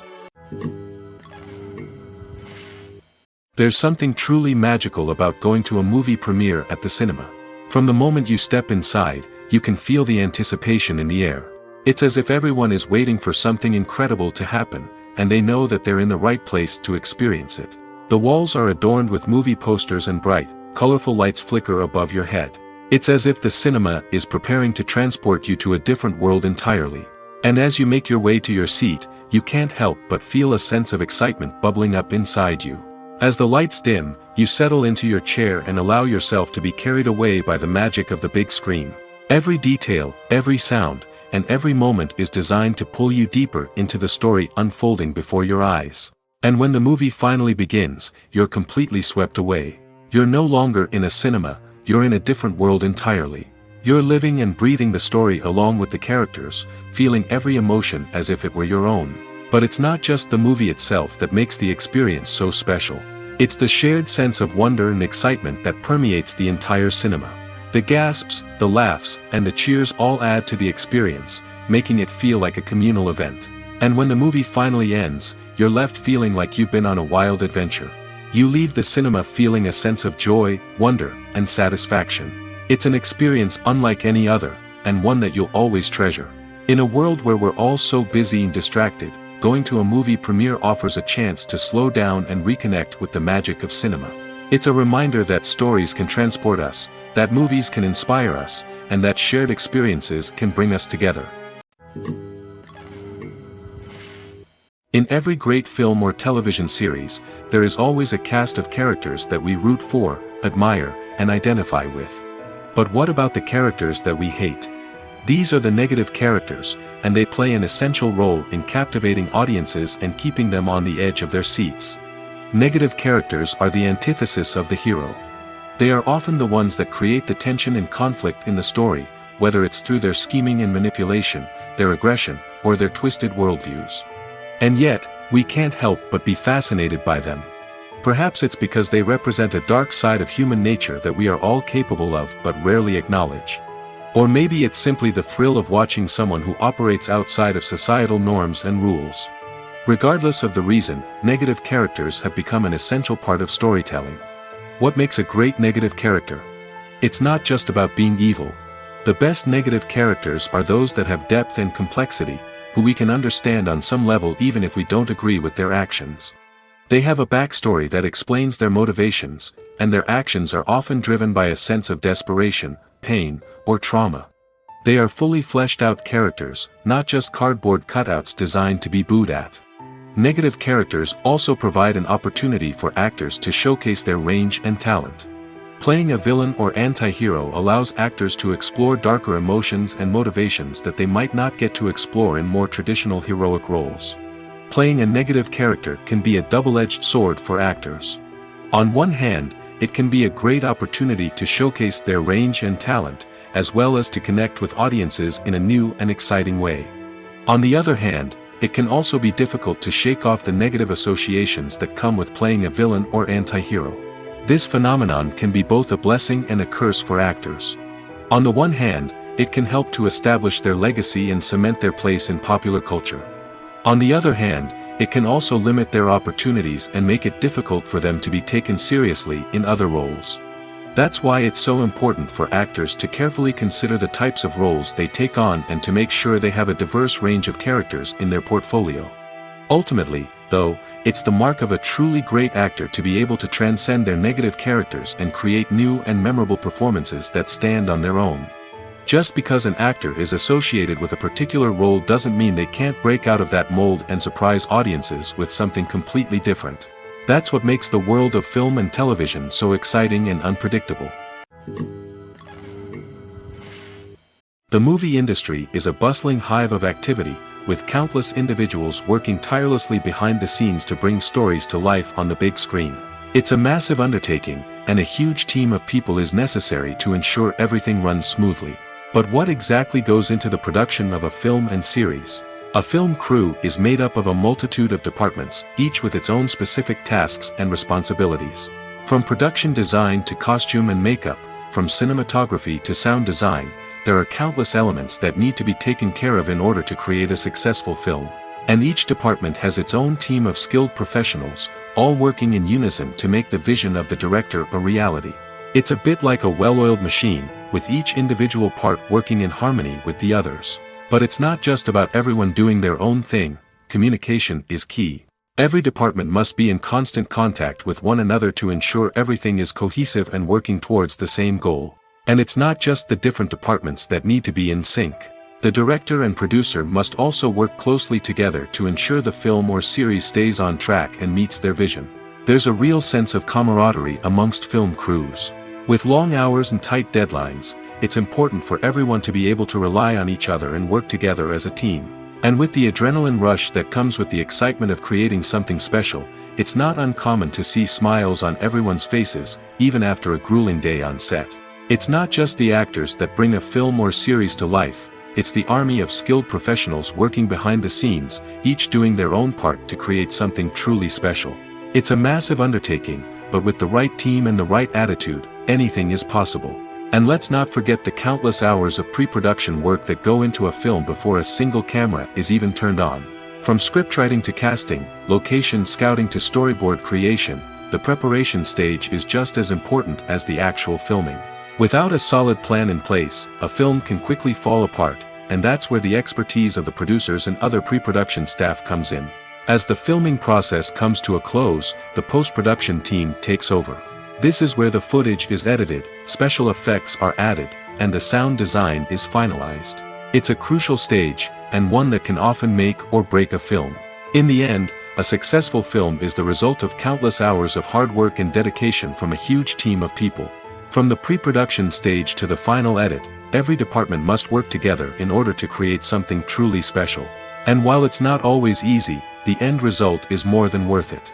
There's something truly magical about going to a movie premiere at the cinema. From the moment you step inside, you can feel the anticipation in the air. It's as if everyone is waiting for something incredible to happen, and they know that they're in the right place to experience it. The walls are adorned with movie posters and bright, colorful lights flicker above your head. It's as if the cinema is preparing to transport you to a different world entirely. And as you make your way to your seat, you can't help but feel a sense of excitement bubbling up inside you. As the lights dim, you settle into your chair and allow yourself to be carried away by the magic of the big screen. Every detail, every sound, and every moment is designed to pull you deeper into the story unfolding before your eyes. And when the movie finally begins, you're completely swept away. You're no longer in a cinema, you're in a different world entirely. You're living and breathing the story along with the characters, feeling every emotion as if it were your own. But it's not just the movie itself that makes the experience so special. It's the shared sense of wonder and excitement that permeates the entire cinema. The gasps, the laughs, and the cheers all add to the experience, making it feel like a communal event. And when the movie finally ends, you're left feeling like you've been on a wild adventure. You leave the cinema feeling a sense of joy, wonder, and satisfaction. It's an experience unlike any other, and one that you'll always treasure. In a world where we're all so busy and distracted, going to a movie premiere offers a chance to slow down and reconnect with the magic of cinema. It's a reminder that stories can transport us, that movies can inspire us, and that shared experiences can bring us together. In every great film or television series, there is always a cast of characters that we root for, admire, and identify with. But what about the characters that we hate? These are the negative characters, and they play an essential role in captivating audiences and keeping them on the edge of their seats. Negative characters are the antithesis of the hero. They are often the ones that create the tension and conflict in the story, whether it's through their scheming and manipulation, their aggression, or their twisted worldviews. And yet, we can't help but be fascinated by them. Perhaps it's because they represent a dark side of human nature that we are all capable of but rarely acknowledge. Or maybe it's simply the thrill of watching someone who operates outside of societal norms and rules. Regardless of the reason, negative characters have become an essential part of storytelling. What makes a great negative character? It's not just about being evil. The best negative characters are those that have depth and complexity, who we can understand on some level even if we don't agree with their actions. They have a backstory that explains their motivations, and their actions are often driven by a sense of desperation, pain, or trauma. They are fully fleshed out characters, not just cardboard cutouts designed to be booed at. Negative characters also provide an opportunity for actors to showcase their range and talent. Playing a villain or anti-hero allows actors to explore darker emotions and motivations that they might not get to explore in more traditional heroic roles. Playing a negative character can be a double-edged sword for actors. On one hand, it can be a great opportunity to showcase their range and talent, as well as to connect with audiences in a new and exciting way. On the other hand, it can also be difficult to shake off the negative associations that come with playing a villain or anti-hero. This phenomenon can be both a blessing and a curse for actors. On the one hand, it can help to establish their legacy and cement their place in popular culture. On the other hand, it can also limit their opportunities and make it difficult for them to be taken seriously in other roles. That's why it's so important for actors to carefully consider the types of roles they take on and to make sure they have a diverse range of characters in their portfolio. Ultimately, though, it's the mark of a truly great actor to be able to transcend their negative characters and create new and memorable performances that stand on their own. Just because an actor is associated with a particular role doesn't mean they can't break out of that mold and surprise audiences with something completely different. That's what makes the world of film and television so exciting and unpredictable. The movie industry is a bustling hive of activity, with countless individuals working tirelessly behind the scenes to bring stories to life on the big screen. It's a massive undertaking, and a huge team of people is necessary to ensure everything runs smoothly. But what exactly goes into the production of a film and series? A film crew is made up of a multitude of departments, each with its own specific tasks and responsibilities. From production design to costume and makeup, from cinematography to sound design, there are countless elements that need to be taken care of in order to create a successful film. And each department has its own team of skilled professionals, all working in unison to make the vision of the director a reality. It's a bit like a well-oiled machine, with each individual part working in harmony with the others. But it's not just about everyone doing their own thing. Communication is key. Every department must be in constant contact with one another to ensure everything is cohesive and working towards the same goal. And it's not just the different departments that need to be in sync. The director and producer must also work closely together to ensure the film or series stays on track and meets their vision. There's a real sense of camaraderie amongst film crews. With long hours and tight deadlines, it's important for everyone to be able to rely on each other and work together as a team. And with the adrenaline rush that comes with the excitement of creating something special, it's not uncommon to see smiles on everyone's faces, even after a grueling day on set. It's not just the actors that bring a film or series to life, it's the army of skilled professionals working behind the scenes, each doing their own part to create something truly special. It's a massive undertaking, but with the right team and the right attitude, anything is possible. And let's not forget the countless hours of pre-production work that go into a film before a single camera is even turned on. From scriptwriting to casting, location scouting to storyboard creation, the preparation stage is just as important as the actual filming. Without a solid plan in place, a film can quickly fall apart, and that's where the expertise of the producers and other pre-production staff comes in. As the filming process comes to a close, the post-production team takes over. This is where the footage is edited, special effects are added, and the sound design is finalized. It's a crucial stage, and one that can often make or break a film. In the end, a successful film is the result of countless hours of hard work and dedication from a huge team of people. From the pre-production stage to the final edit, every department must work together in order to create something truly special. And while it's not always easy, the end result is more than worth it.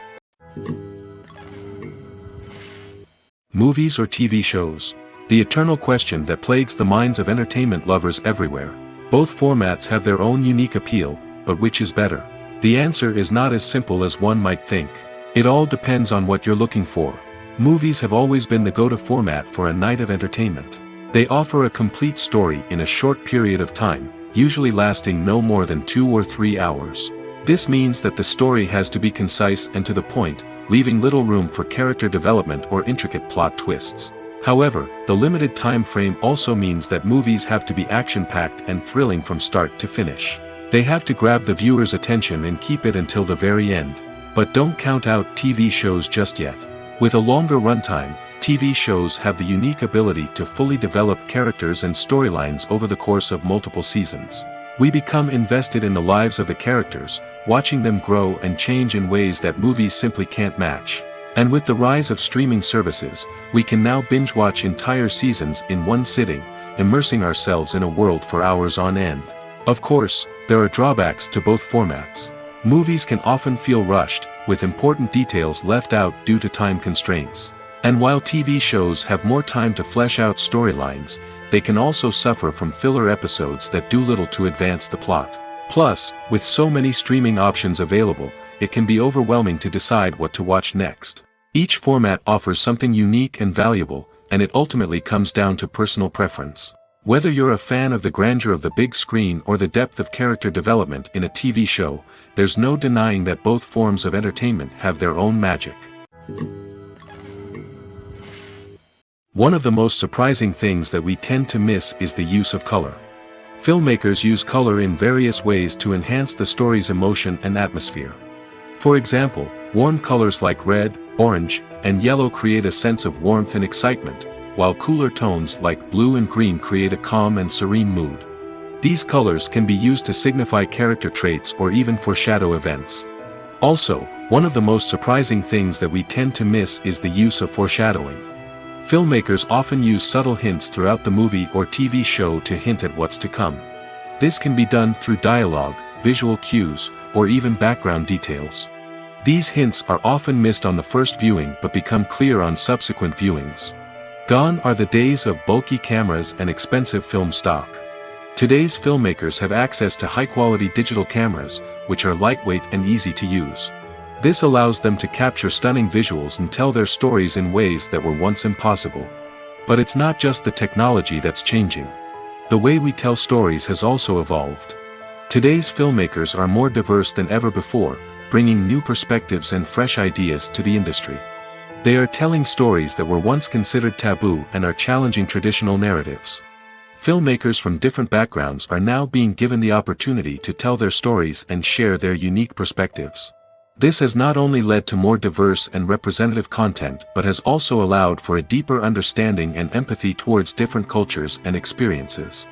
Movies or TV shows? The eternal question that plagues the minds of entertainment lovers everywhere. Both formats have their own unique appeal, but which is better? The answer is not as simple as one might think. It all depends on what you're looking for. Movies have always been the go-to format for a night of entertainment. They offer a complete story in a short period of time, usually lasting no more than 2 or 3 hours. This means that the story has to be concise and to the point, leaving little room for character development or intricate plot twists. However, the limited time frame also means that movies have to be action-packed and thrilling from start to finish. They have to grab the viewer's attention and keep it until the very end. But don't count out TV shows just yet. With a longer runtime, TV shows have the unique ability to fully develop characters and storylines over the course of multiple seasons. We become invested in the lives of the characters, watching them grow and change in ways that movies simply can't match. And with the rise of streaming services, we can now binge-watch entire seasons in one sitting, immersing ourselves in a world for hours on end. Of course, there are drawbacks to both formats. Movies can often feel rushed, with important details left out due to time constraints. And while TV shows have more time to flesh out storylines, they can also suffer from filler episodes that do little to advance the plot. Plus, with so many streaming options available, it can be overwhelming to decide what to watch next. Each format offers something unique and valuable, and it ultimately comes down to personal preference. Whether you're a fan of the grandeur of the big screen or the depth of character development in a TV show, there's no denying that both forms of entertainment have their own magic. One of the most surprising things that we tend to miss is the use of color. Filmmakers use color in various ways to enhance the story's emotion and atmosphere. For example, warm colors like red, orange, and yellow create a sense of warmth and excitement, while cooler tones like blue and green create a calm and serene mood. These colors can be used to signify character traits or even foreshadow events. Also, one of the most surprising things that we tend to miss is the use of foreshadowing. Filmmakers often use subtle hints throughout the movie or TV show to hint at what's to come. This can be done through dialogue, visual cues, or even background details. These hints are often missed on the first viewing but become clear on subsequent viewings. Gone are the days of bulky cameras and expensive film stock. Today's filmmakers have access to high-quality digital cameras, which are lightweight and easy to use. This allows them to capture stunning visuals and tell their stories in ways that were once impossible. But it's not just the technology that's changing. The way we tell stories has also evolved. Today's filmmakers are more diverse than ever before, bringing new perspectives and fresh ideas to the industry. They are telling stories that were once considered taboo and are challenging traditional narratives. Filmmakers from different backgrounds are now being given the opportunity to tell their stories and share their unique perspectives. This has not only led to more diverse and representative content but has also allowed for a deeper understanding and empathy towards different cultures and experiences.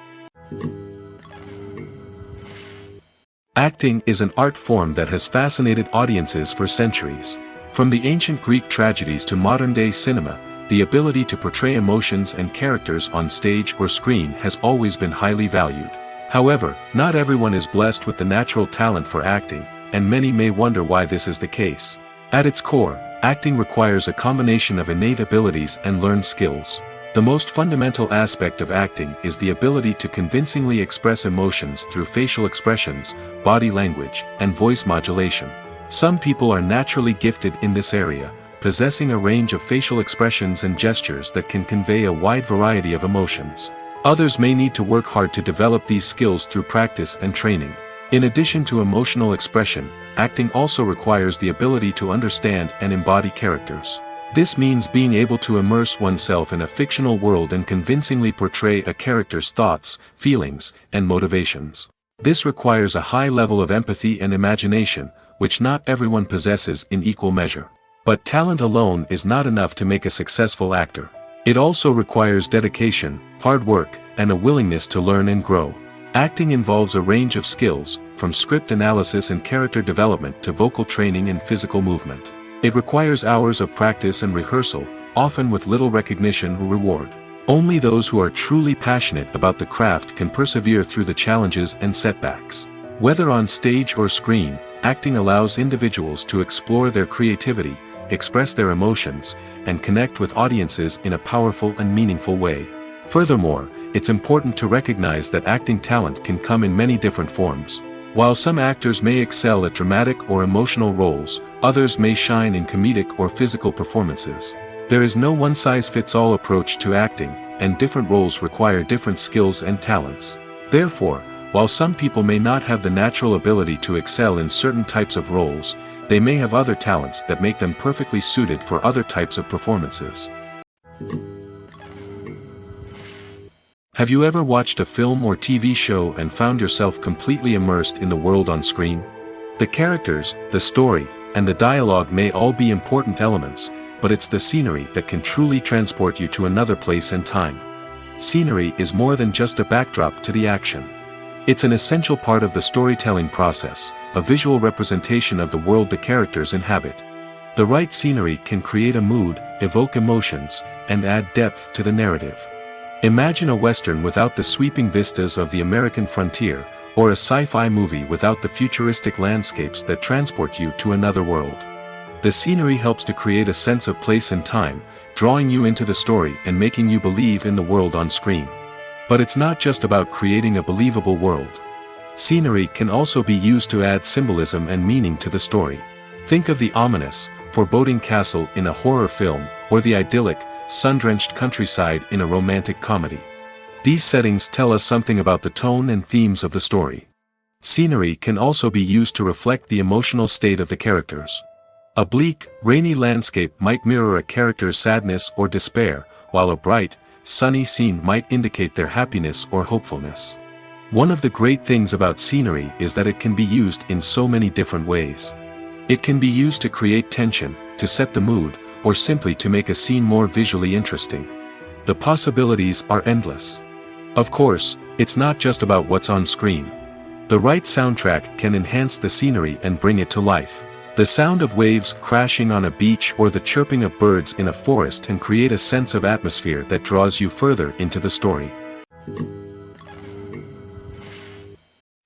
Acting is an art form that has fascinated audiences for centuries. From the ancient Greek tragedies to modern-day cinema, the ability to portray emotions and characters on stage or screen has always been highly valued. However, not everyone is blessed with the natural talent for acting, and many may wonder why this is the case. At its core, acting requires a combination of innate abilities and learned skills. The most fundamental aspect of acting is the ability to convincingly express emotions through facial expressions, body language, and voice modulation. Some people are naturally gifted in this area, possessing a range of facial expressions and gestures that can convey a wide variety of emotions. Others may need to work hard to develop these skills through practice and training. In addition to emotional expression, acting also requires the ability to understand and embody characters. This means being able to immerse oneself in a fictional world and convincingly portray a character's thoughts, feelings, and motivations. This requires a high level of empathy and imagination, which not everyone possesses in equal measure. But talent alone is not enough to make a successful actor. It also requires dedication, hard work, and a willingness to learn and grow. Acting involves a range of skills, from script analysis and character development to vocal training and physical movement. It requires hours of practice and rehearsal, often with little recognition or reward. Only those who are truly passionate about the craft can persevere through the challenges and setbacks. Whether on stage or screen, acting allows individuals to explore their creativity, express their emotions, and connect with audiences in a powerful and meaningful way. Furthermore, it's important to recognize that acting talent can come in many different forms. While some actors may excel at dramatic or emotional roles, others may shine in comedic or physical performances. There is no one-size-fits-all approach to acting, and different roles require different skills and talents. Therefore, while some people may not have the natural ability to excel in certain types of roles, they may have other talents that make them perfectly suited for other types of performances. Have you ever watched a film or TV show and found yourself completely immersed in the world on screen? The characters, the story, and the dialogue may all be important elements, but it's the scenery that can truly transport you to another place and time. Scenery is more than just a backdrop to the action. It's an essential part of the storytelling process, a visual representation of the world the characters inhabit. The right scenery can create a mood, evoke emotions, and add depth to the narrative. Imagine a Western without the sweeping vistas of the American frontier, or a sci-fi movie without the futuristic landscapes that transport you to another world. The scenery helps to create a sense of place and time, drawing you into the story and making you believe in the world on screen. But it's not just about creating a believable world. Scenery can also be used to add symbolism and meaning to the story. Think of the ominous, foreboding castle in a horror film, or the idyllic, sun-drenched countryside in a romantic comedy. These settings tell us something about the tone and themes of the story. Scenery can also be used to reflect the emotional state of the characters. A bleak, rainy landscape might mirror a character's sadness or despair, while a bright, sunny scene might indicate their happiness or hopefulness. One of the great things about scenery is that it can be used in so many different ways. It can be used to create tension, to set the mood, or simply to make a scene more visually interesting. The possibilities are endless. Of course, it's not just about what's on screen. The right soundtrack can enhance the scenery and bring it to life. The sound of waves crashing on a beach or the chirping of birds in a forest can create a sense of atmosphere that draws you further into the story.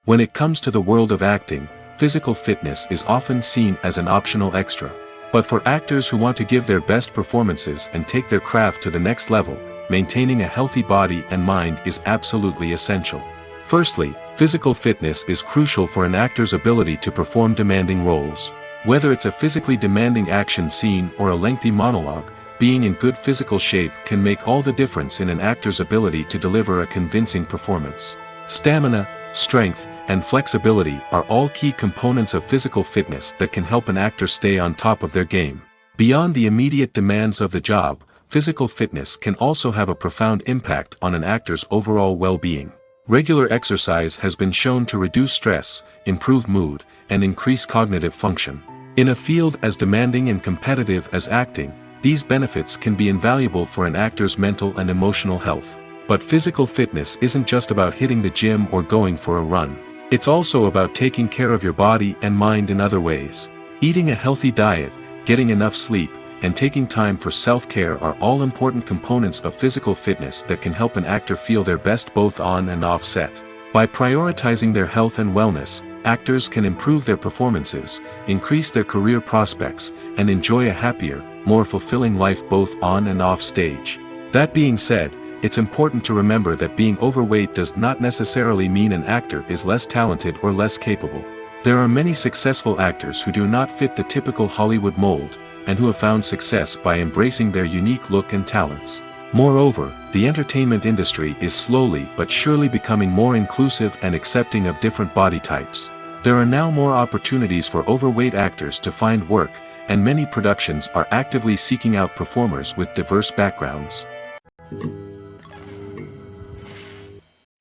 When it comes to the world of acting, physical fitness is often seen as an optional extra. But for actors who want to give their best performances and take their craft to the next level, maintaining a healthy body and mind is absolutely essential. Firstly, physical fitness is crucial for an actor's ability to perform demanding roles. Whether it's a physically demanding action scene or a lengthy monologue, being in good physical shape can make all the difference in an actor's ability to deliver a convincing performance. Stamina, strength, and flexibility are all key components of physical fitness that can help an actor stay on top of their game. Beyond the immediate demands of the job, physical fitness can also have a profound impact on an actor's overall well-being. Regular exercise has been shown to reduce stress, improve mood, and increase cognitive function. In a field as demanding and competitive as acting, these benefits can be invaluable for an actor's mental and emotional health. But physical fitness isn't just about hitting the gym or going for a run. It's also about taking care of your body and mind in other ways. Eating a healthy diet, getting enough sleep, and taking time for self-care are all important components of physical fitness that can help an actor feel their best both on and off set. By prioritizing their health and wellness, actors can improve their performances, increase their career prospects, and enjoy a happier, more fulfilling life both on and off stage. That being said, it's important to remember that being overweight does not necessarily mean an actor is less talented or less capable. There are many successful actors who do not fit the typical Hollywood mold, and who have found success by embracing their unique look and talents. Moreover, the entertainment industry is slowly but surely becoming more inclusive and accepting of different body types. There are now more opportunities for overweight actors to find work, and many productions are actively seeking out performers with diverse backgrounds.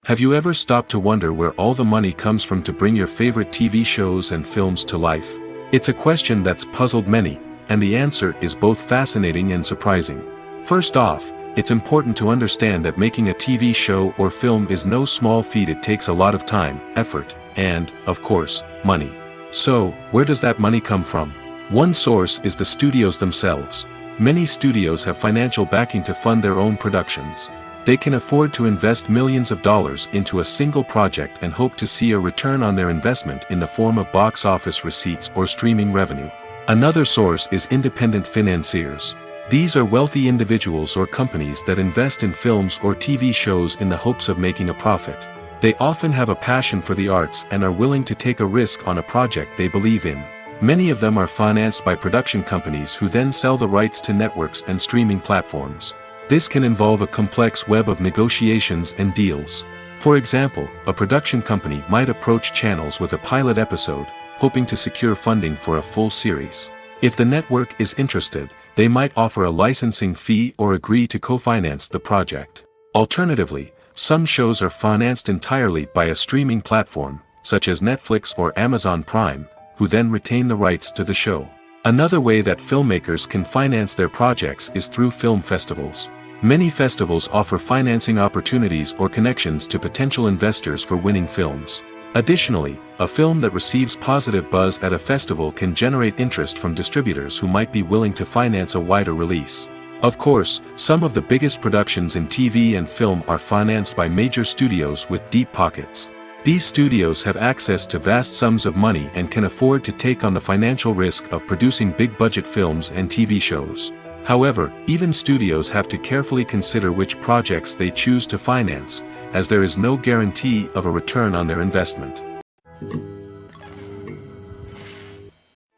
Have you ever stopped to wonder where all the money comes from to bring your favorite TV shows and films to life? It's a question that's puzzled many, and the answer is both fascinating and surprising. First off, it's important to understand that making a TV show or film is no small feat. It takes a lot of time, effort, and, of course, money. So, where does that money come from? One source is the studios themselves. Many studios have financial backing to fund their own productions. They can afford to invest millions of dollars into a single project and hope to see a return on their investment in the form of box office receipts or streaming revenue. Another source is independent financiers. These are wealthy individuals or companies that invest in films or TV shows in the hopes of making a profit. They often have a passion for the arts and are willing to take a risk on a project they believe in. Many of them are financed by production companies who then sell the rights to networks and streaming platforms. This can involve a complex web of negotiations and deals. For example, a production company might approach channels with a pilot episode, hoping to secure funding for a full series. If the network is interested, they might offer a licensing fee or agree to co-finance the project. Alternatively, some shows are financed entirely by a streaming platform, such as Netflix or Amazon Prime, who then retain the rights to the show. Another way that filmmakers can finance their projects is through film festivals. Many festivals offer financing opportunities or connections to potential investors for winning films. Additionally, a film that receives positive buzz at a festival can generate interest from distributors who might be willing to finance a wider release. Of course, some of the biggest productions in TV and film are financed by major studios with deep pockets. These studios have access to vast sums of money and can afford to take on the financial risk of producing big-budget films and TV shows. However, even studios have to carefully consider which projects they choose to finance, as there is no guarantee of a return on their investment.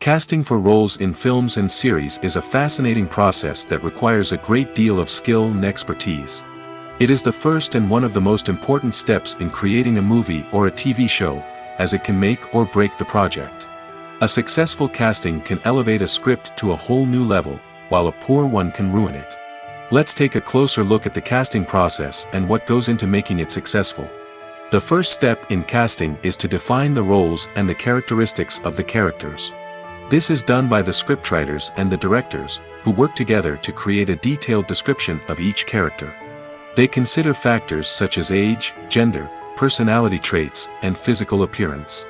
Casting for roles in films and series is a fascinating process that requires a great deal of skill and expertise. It is the first and one of the most important steps in creating a movie or a TV show, as it can make or break the project. A successful casting can elevate a script to a whole new level, while a poor one can ruin it. Let's take a closer look at the casting process and what goes into making it successful. The first step in casting is to define the roles and the characteristics of the characters. This is done by the scriptwriters and the directors, who work together to create a detailed description of each character. They consider factors such as age, gender, personality traits, and physical appearance.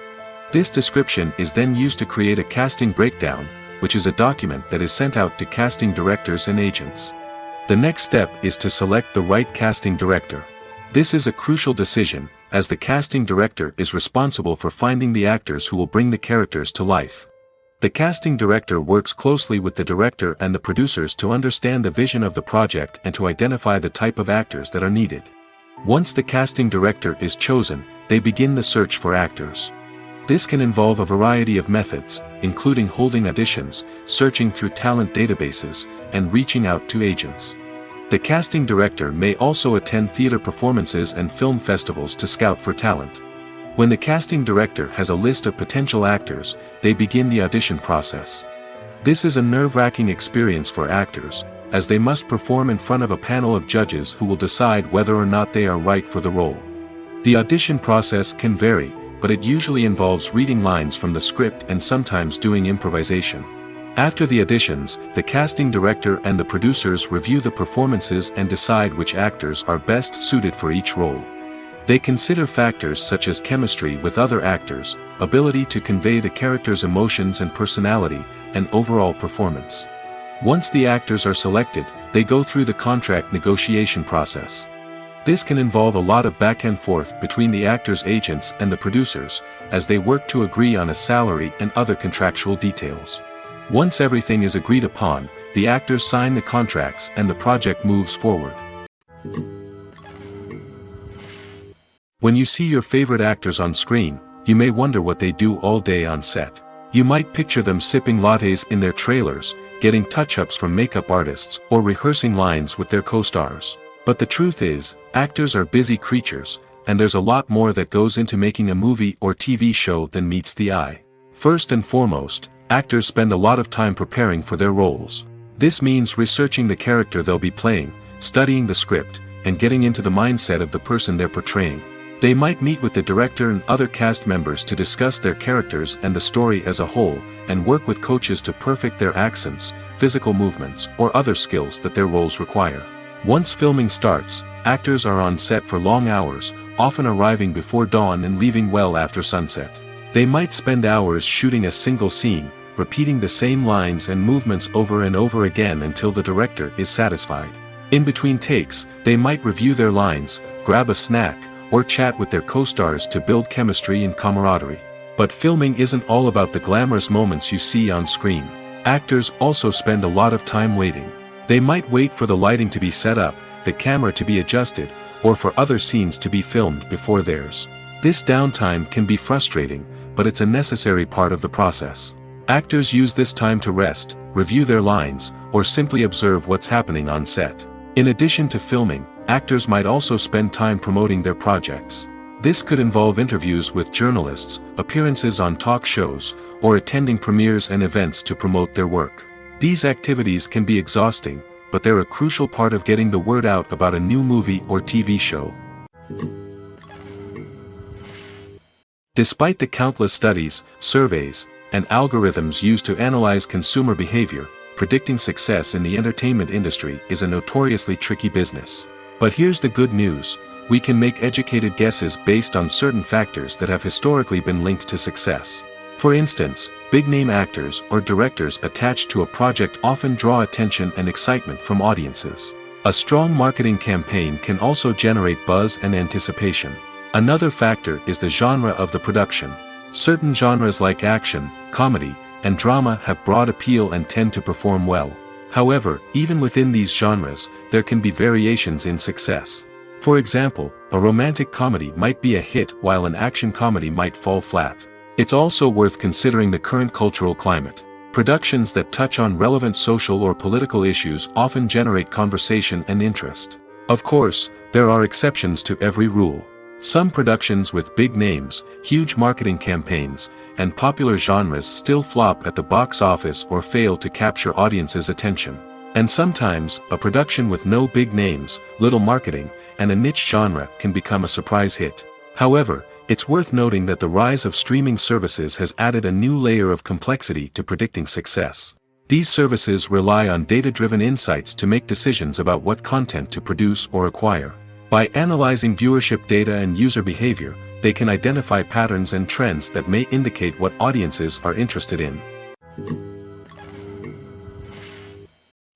This description is then used to create a casting breakdown, which is a document that is sent out to casting directors and agents. The next step is to select the right casting director. This is a crucial decision, as the casting director is responsible for finding the actors who will bring the characters to life. The casting director works closely with the director and the producers to understand the vision of the project and to identify the type of actors that are needed. Once the casting director is chosen, they begin the search for actors. This can involve a variety of methods, including holding auditions, searching through talent databases, and reaching out to agents. The casting director may also attend theater performances and film festivals to scout for talent. When the casting director has a list of potential actors, they begin the audition process. This is a nerve-wracking experience for actors, as they must perform in front of a panel of judges who will decide whether or not they are right for the role. The audition process can vary, but it usually involves reading lines from the script and sometimes doing improvisation. After the auditions, the casting director and the producers review the performances and decide which actors are best suited for each role. They consider factors such as chemistry with other actors, ability to convey the character's emotions and personality, and overall performance. Once the actors are selected, they go through the contract negotiation process. This can involve a lot of back and forth between the actors' agents and the producers, as they work to agree on a salary and other contractual details. Once everything is agreed upon, the actors sign the contracts and the project moves forward. When you see your favorite actors on screen, you may wonder what they do all day on set. You might picture them sipping lattes in their trailers, getting touch-ups from makeup artists, or rehearsing lines with their co-stars. But the truth is, actors are busy creatures, and there's a lot more that goes into making a movie or TV show than meets the eye. First and foremost, actors spend a lot of time preparing for their roles. This means researching the character they'll be playing, studying the script, and getting into the mindset of the person they're portraying. They might meet with the director and other cast members to discuss their characters and the story as a whole, and work with coaches to perfect their accents, physical movements, or other skills that their roles require. Once filming starts, actors are on set for long hours, often arriving before dawn and leaving well after sunset. They might spend hours shooting a single scene, repeating the same lines and movements over and over again until the director is satisfied. In between takes, they might review their lines, grab a snack, or chat with their co-stars to build chemistry and camaraderie. But filming isn't all about the glamorous moments you see on screen. Actors also spend a lot of time waiting. They might wait for the lighting to be set up, the camera to be adjusted, or for other scenes to be filmed before theirs. This downtime can be frustrating, but it's a necessary part of the process. Actors use this time to rest, review their lines, or simply observe what's happening on set. In addition to filming, actors might also spend time promoting their projects. This could involve interviews with journalists, appearances on talk shows, or attending premieres and events to promote their work. These activities can be exhausting, but they're a crucial part of getting the word out about a new movie or TV show. Despite the countless studies, surveys, and algorithms used to analyze consumer behavior, predicting success in the entertainment industry is a notoriously tricky business. But here's the good news: we can make educated guesses based on certain factors that have historically been linked to success. For instance, big-name actors or directors attached to a project often draw attention and excitement from audiences. A strong marketing campaign can also generate buzz and anticipation. Another factor is the genre of the production. Certain genres like action, comedy, and drama have broad appeal and tend to perform well. However, even within these genres, there can be variations in success. For example, a romantic comedy might be a hit while an action comedy might fall flat. It's also worth considering the current cultural climate. Productions that touch on relevant social or political issues often generate conversation and interest. Of course, there are exceptions to every rule. Some productions with big names, huge marketing campaigns, and popular genres still flop at the box office or fail to capture audiences' attention. And sometimes, a production with no big names, little marketing, and a niche genre can become a surprise hit. However, it's worth noting that the rise of streaming services has added a new layer of complexity to predicting success. These services rely on data-driven insights to make decisions about what content to produce or acquire. By analyzing viewership data and user behavior, they can identify patterns and trends that may indicate what audiences are interested in.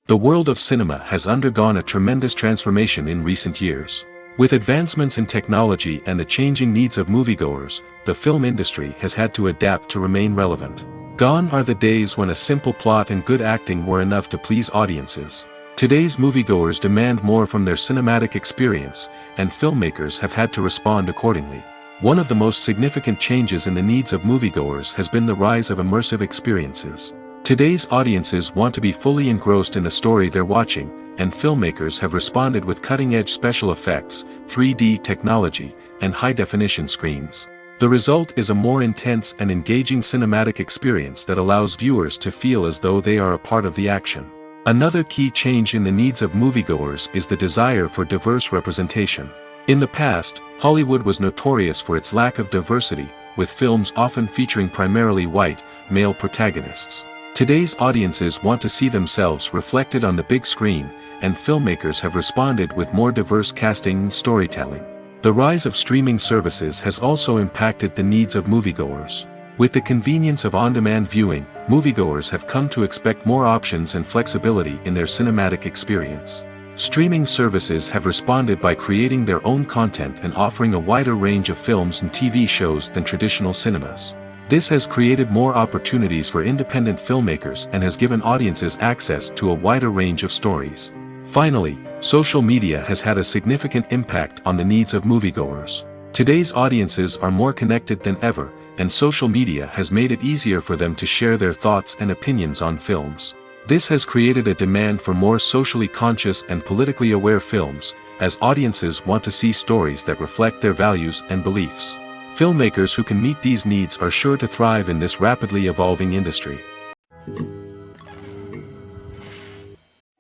The world of cinema has undergone a tremendous transformation in recent years. With advancements in technology and the changing needs of moviegoers, the film industry has had to adapt to remain relevant. Gone are the days when a simple plot and good acting were enough to please audiences. Today's moviegoers demand more from their cinematic experience, and filmmakers have had to respond accordingly. One of the most significant changes in the needs of moviegoers has been the rise of immersive experiences. Today's audiences want to be fully engrossed in the story they're watching, and filmmakers have responded with cutting-edge special effects, 3D technology, and high-definition screens. The result is a more intense and engaging cinematic experience that allows viewers to feel as though they are a part of the action. Another key change in the needs of moviegoers is the desire for diverse representation. In the past, Hollywood was notorious for its lack of diversity, with films often featuring primarily white, male protagonists. Today's audiences want to see themselves reflected on the big screen, and filmmakers have responded with more diverse casting and storytelling. The rise of streaming services has also impacted the needs of moviegoers. With the convenience of on-demand viewing, moviegoers have come to expect more options and flexibility in their cinematic experience. Streaming services have responded by creating their own content and offering a wider range of films and TV shows than traditional cinemas. This has created more opportunities for independent filmmakers and has given audiences access to a wider range of stories. Finally, social media has had a significant impact on the needs of moviegoers. Today's audiences are more connected than ever, and social media has made it easier for them to share their thoughts and opinions on films. This has created a demand for more socially conscious and politically aware films, as audiences want to see stories that reflect their values and beliefs. Filmmakers who can meet these needs are sure to thrive in this rapidly evolving industry.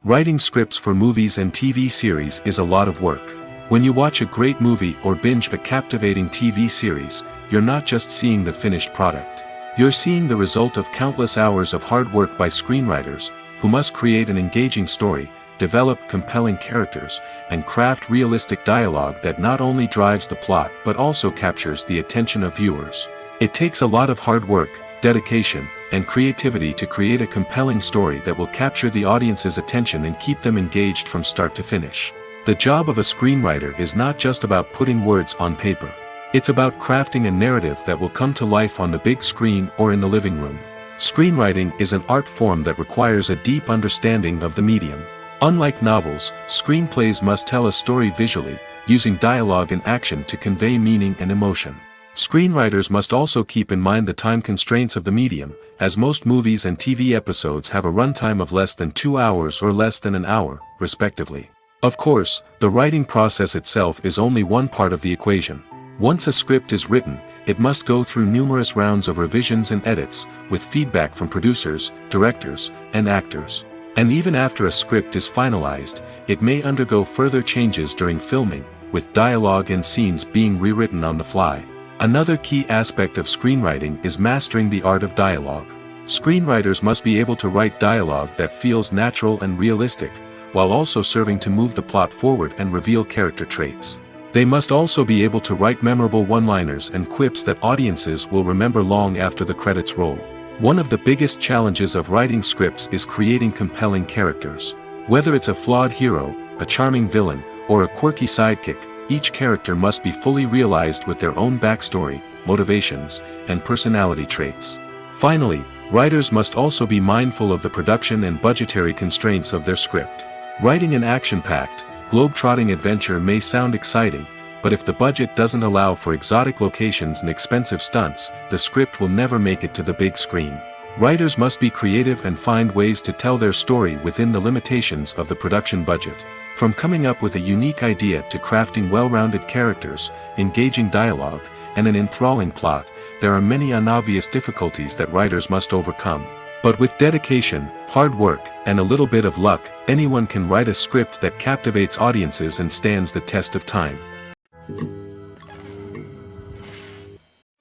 Writing scripts for movies and TV series is a lot of work. When you watch a great movie or binge a captivating TV series, you're not just seeing the finished product. You're seeing the result of countless hours of hard work by screenwriters, who must create an engaging story, develop compelling characters, and craft realistic dialogue that not only drives the plot but also captures the attention of viewers. It takes a lot of hard work, dedication, and creativity to create a compelling story that will capture the audience's attention and keep them engaged from start to finish. The job of a screenwriter is not just about putting words on paper. It's about crafting a narrative that will come to life on the big screen or in the living room. Screenwriting is an art form that requires a deep understanding of the medium. Unlike novels, screenplays must tell a story visually, using dialogue and action to convey meaning and emotion. Screenwriters must also keep in mind the time constraints of the medium, as most movies and TV episodes have a runtime of less than 2 hours or less than an hour, respectively. Of course, the writing process itself is only one part of the equation. Once a script is written, it must go through numerous rounds of revisions and edits, with feedback from producers, directors, and actors. And even after a script is finalized, it may undergo further changes during filming, with dialogue and scenes being rewritten on the fly. Another key aspect of screenwriting is mastering the art of dialogue. Screenwriters must be able to write dialogue that feels natural and realistic, while also serving to move the plot forward and reveal character traits. They must also be able to write memorable one-liners and quips that audiences will remember long after the credits roll. One of the biggest challenges of writing scripts is creating compelling characters. Whether it's a flawed hero, a charming villain, or a quirky sidekick, each character must be fully realized with their own backstory, motivations, and personality traits. Finally, writers must also be mindful of the production and budgetary constraints of their script. Writing an action-packed, globe-trotting adventure may sound exciting, but if the budget doesn't allow for exotic locations and expensive stunts, the script will never make it to the big screen. Writers must be creative and find ways to tell their story within the limitations of the production budget. From coming up with a unique idea to crafting well-rounded characters, engaging dialogue, and an enthralling plot, there are many unobvious difficulties that writers must overcome. But with dedication, hard work, and a little bit of luck, anyone can write a script that captivates audiences and stands the test of time.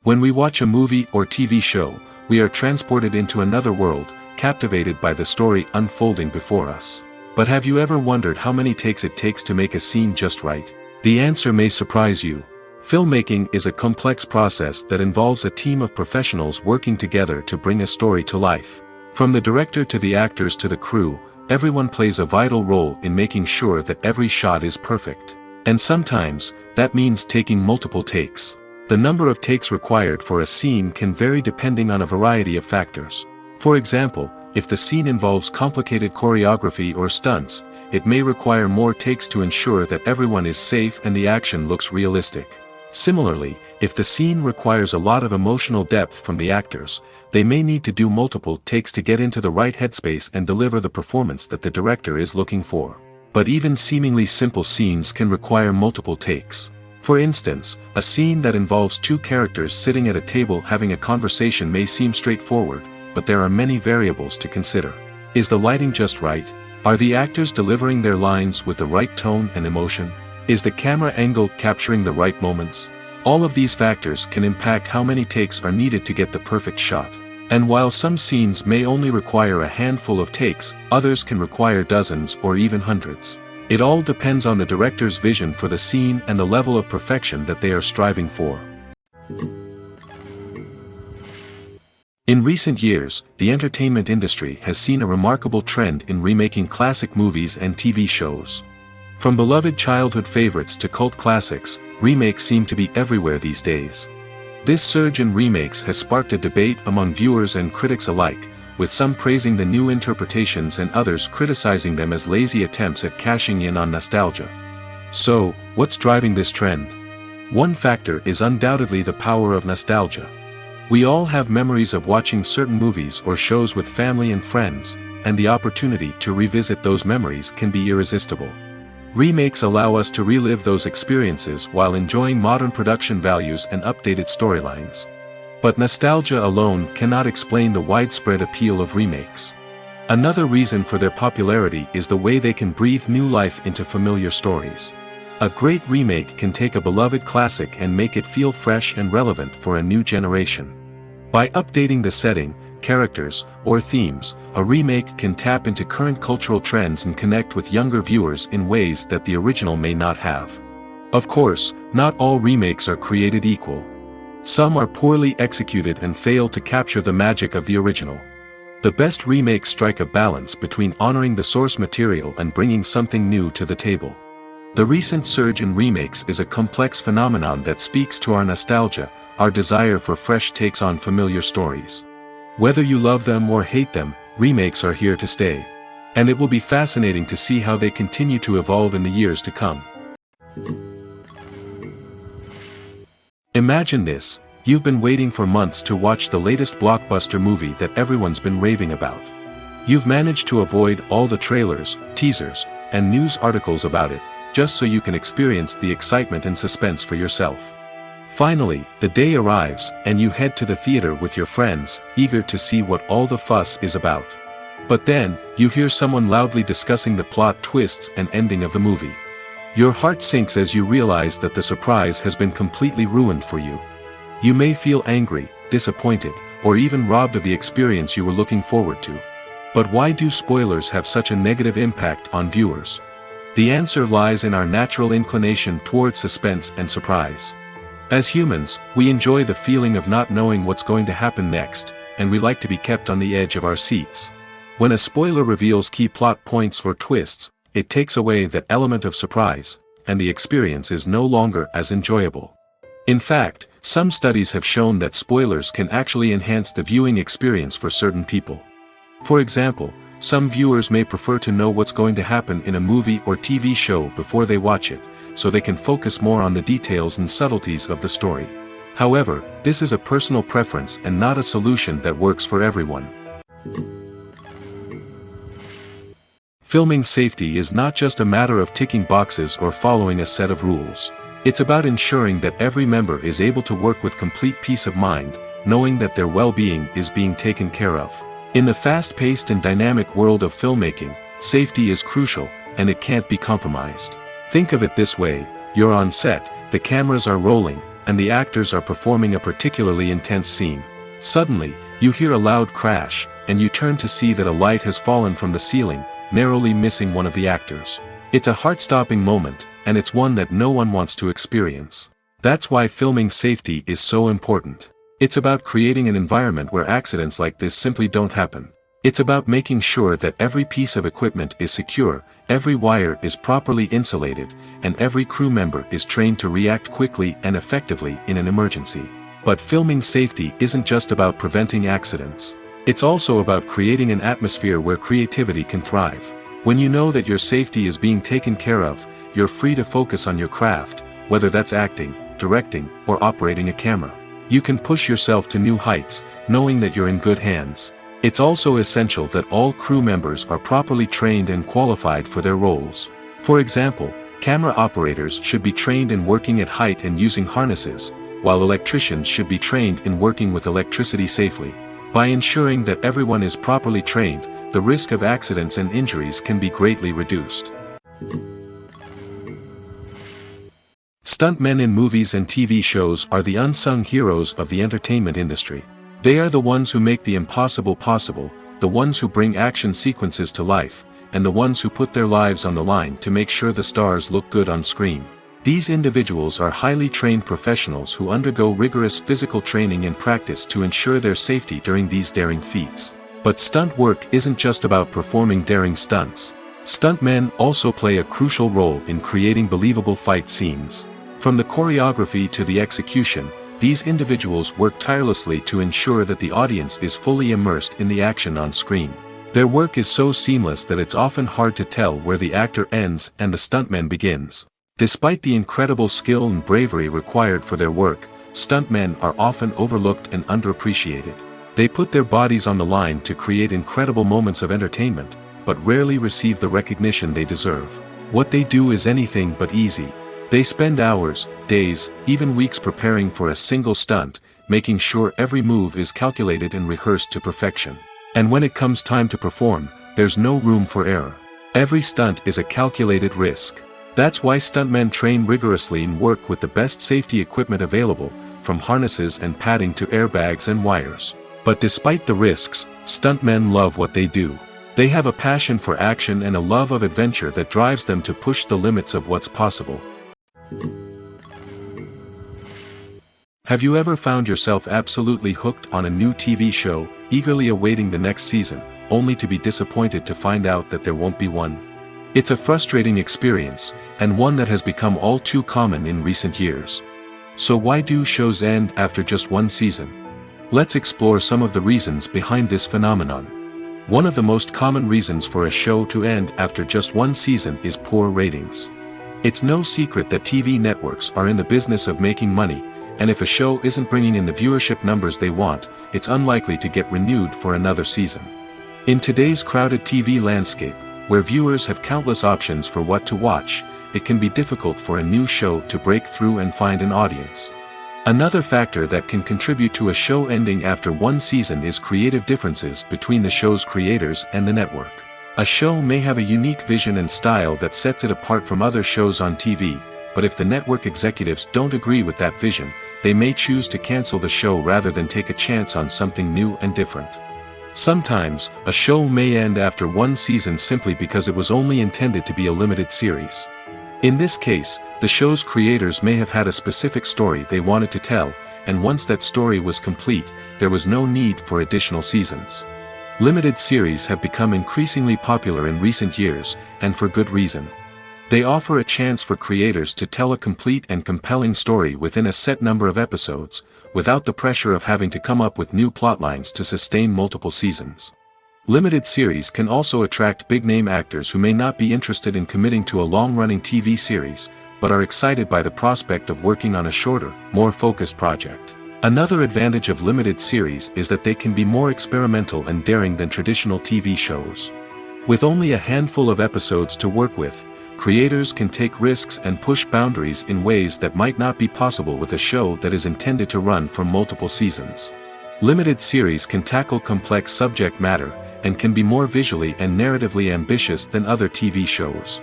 When we watch a movie or TV show, we are transported into another world, captivated by the story unfolding before us. But have you ever wondered how many takes it takes to make a scene just right? The answer may surprise you. Filmmaking is a complex process that involves a team of professionals working together to bring a story to life. From the director to the actors to the crew, everyone plays a vital role in making sure that every shot is perfect. And sometimes, that means taking multiple takes. The number of takes required for a scene can vary depending on a variety of factors. For example, if the scene involves complicated choreography or stunts, it may require more takes to ensure that everyone is safe and the action looks realistic. Similarly, if the scene requires a lot of emotional depth from the actors, they may need to do multiple takes to get into the right headspace and deliver the performance that the director is looking for. But even seemingly simple scenes can require multiple takes. For instance, a scene that involves two characters sitting at a table having a conversation may seem straightforward, but there are many variables to consider. Is the lighting just right? Are the actors delivering their lines with the right tone and emotion? Is the camera angle capturing the right moments? All of these factors can impact how many takes are needed to get the perfect shot. And while some scenes may only require a handful of takes, others can require dozens or even hundreds. It all depends on the director's vision for the scene and the level of perfection that they are striving for. In recent years, the entertainment industry has seen a remarkable trend in remaking classic movies and TV shows. From beloved childhood favorites to cult classics, remakes seem to be everywhere these days. This surge in remakes has sparked a debate among viewers and critics alike, with some praising the new interpretations and others criticizing them as lazy attempts at cashing in on nostalgia. So, what's driving this trend? One factor is undoubtedly the power of nostalgia. We all have memories of watching certain movies or shows with family and friends, and the opportunity to revisit those memories can be irresistible. Remakes allow us to relive those experiences while enjoying modern production values and updated storylines. But nostalgia alone cannot explain the widespread appeal of remakes. Another reason for their popularity is the way they can breathe new life into familiar stories. A great remake can take a beloved classic and make it feel fresh and relevant for a new generation. By updating the setting, characters, or themes, a remake can tap into current cultural trends and connect with younger viewers in ways that the original may not have. Of course, not all remakes are created equal. Some are poorly executed and fail to capture the magic of the original. The best remakes strike a balance between honoring the source material and bringing something new to the table. The recent surge in remakes is a complex phenomenon that speaks to our nostalgia, our desire for fresh takes on familiar stories. Whether you love them or hate them, remakes are here to stay. And it will be fascinating to see how they continue to evolve in the years to come. Imagine this: you've been waiting for months to watch the latest blockbuster movie that everyone's been raving about. You've managed to avoid all the trailers, teasers, and news articles about it, just so you can experience the excitement and suspense for yourself. Finally, the day arrives, and you head to the theater with your friends, eager to see what all the fuss is about. But then, you hear someone loudly discussing the plot twists and ending of the movie. Your heart sinks as you realize that the surprise has been completely ruined for you. You may feel angry, disappointed, or even robbed of the experience you were looking forward to. But why do spoilers have such a negative impact on viewers? The answer lies in our natural inclination towards suspense and surprise. As humans, we enjoy the feeling of not knowing what's going to happen next, and we like to be kept on the edge of our seats. When a spoiler reveals key plot points or twists, it takes away that element of surprise, and the experience is no longer as enjoyable. In fact, some studies have shown that spoilers can actually enhance the viewing experience for certain people. For example, some viewers may prefer to know what's going to happen in a movie or TV show before they watch it, so they can focus more on the details and subtleties of the story. However, this is a personal preference and not a solution that works for everyone. Filming safety is not just a matter of ticking boxes or following a set of rules. It's about ensuring that every member is able to work with complete peace of mind, knowing that their well-being is being taken care of. In the fast-paced and dynamic world of filmmaking, safety is crucial, and it can't be compromised. Think of it this way: you're on set, the cameras are rolling, and the actors are performing a particularly intense scene. Suddenly, you hear a loud crash, and you turn to see that a light has fallen from the ceiling, narrowly missing one of the actors. It's a heart-stopping moment, and it's one that no one wants to experience. That's why filming safety is so important. It's about creating an environment where accidents like this simply don't happen. It's about making sure that every piece of equipment is secure, every wire is properly insulated, and every crew member is trained to react quickly and effectively in an emergency. But filming safety isn't just about preventing accidents. It's also about creating an atmosphere where creativity can thrive. When you know that your safety is being taken care of, you're free to focus on your craft, whether that's acting, directing, or operating a camera. You can push yourself to new heights, knowing that you're in good hands. It's also essential that all crew members are properly trained and qualified for their roles. For example, camera operators should be trained in working at height and using harnesses, while electricians should be trained in working with electricity safely. By ensuring that everyone is properly trained, the risk of accidents and injuries can be greatly reduced. Stuntmen in movies and TV shows are the unsung heroes of the entertainment industry. They are the ones who make the impossible possible, the ones who bring action sequences to life, and the ones who put their lives on the line to make sure the stars look good on screen. These individuals are highly trained professionals who undergo rigorous physical training and practice to ensure their safety during these daring feats. But stunt work isn't just about performing daring stunts. Stuntmen also play a crucial role in creating believable fight scenes. From the choreography to the execution, these individuals work tirelessly to ensure that the audience is fully immersed in the action on screen. Their work is so seamless that it's often hard to tell where the actor ends and the stuntman begins. Despite the incredible skill and bravery required for their work, stuntmen are often overlooked and underappreciated. They put their bodies on the line to create incredible moments of entertainment, but rarely receive the recognition they deserve. What they do is anything but easy. They spend hours, days, even weeks preparing for a single stunt, making sure every move is calculated and rehearsed to perfection. And when it comes time to perform, there's no room for error. Every stunt is a calculated risk. That's why stuntmen train rigorously and work with the best safety equipment available, from harnesses and padding to airbags and wires. But despite the risks, stuntmen love what they do. They have a passion for action and a love of adventure that drives them to push the limits of what's possible. Have you ever found yourself absolutely hooked on a new TV show, eagerly awaiting the next season, only to be disappointed to find out that there won't be one? It's a frustrating experience, and one that has become all too common in recent years. So why do shows end after just one season? Let's explore some of the reasons behind this phenomenon. One of the most common reasons for a show to end after just one season is poor ratings. It's no secret that TV networks are in the business of making money, and if a show isn't bringing in the viewership numbers they want, it's unlikely to get renewed for another season. In today's crowded TV landscape, where viewers have countless options for what to watch, it can be difficult for a new show to break through and find an audience. Another factor that can contribute to a show ending after one season is creative differences between the show's creators and the network. A show may have a unique vision and style that sets it apart from other shows on TV, but if the network executives don't agree with that vision, they may choose to cancel the show rather than take a chance on something new and different. Sometimes, a show may end after one season simply because it was only intended to be a limited series. In this case, the show's creators may have had a specific story they wanted to tell, and once that story was complete, there was no need for additional seasons. Limited series have become increasingly popular in recent years, and for good reason. They offer a chance for creators to tell a complete and compelling story within a set number of episodes, without the pressure of having to come up with new plotlines to sustain multiple seasons. Limited series can also attract big-name actors who may not be interested in committing to a long-running TV series, but are excited by the prospect of working on a shorter, more focused project. Another advantage of limited series is that they can be more experimental and daring than traditional TV shows. With only a handful of episodes to work with, creators can take risks and push boundaries in ways that might not be possible with a show that is intended to run for multiple seasons. Limited series can tackle complex subject matter, and can be more visually and narratively ambitious than other TV shows.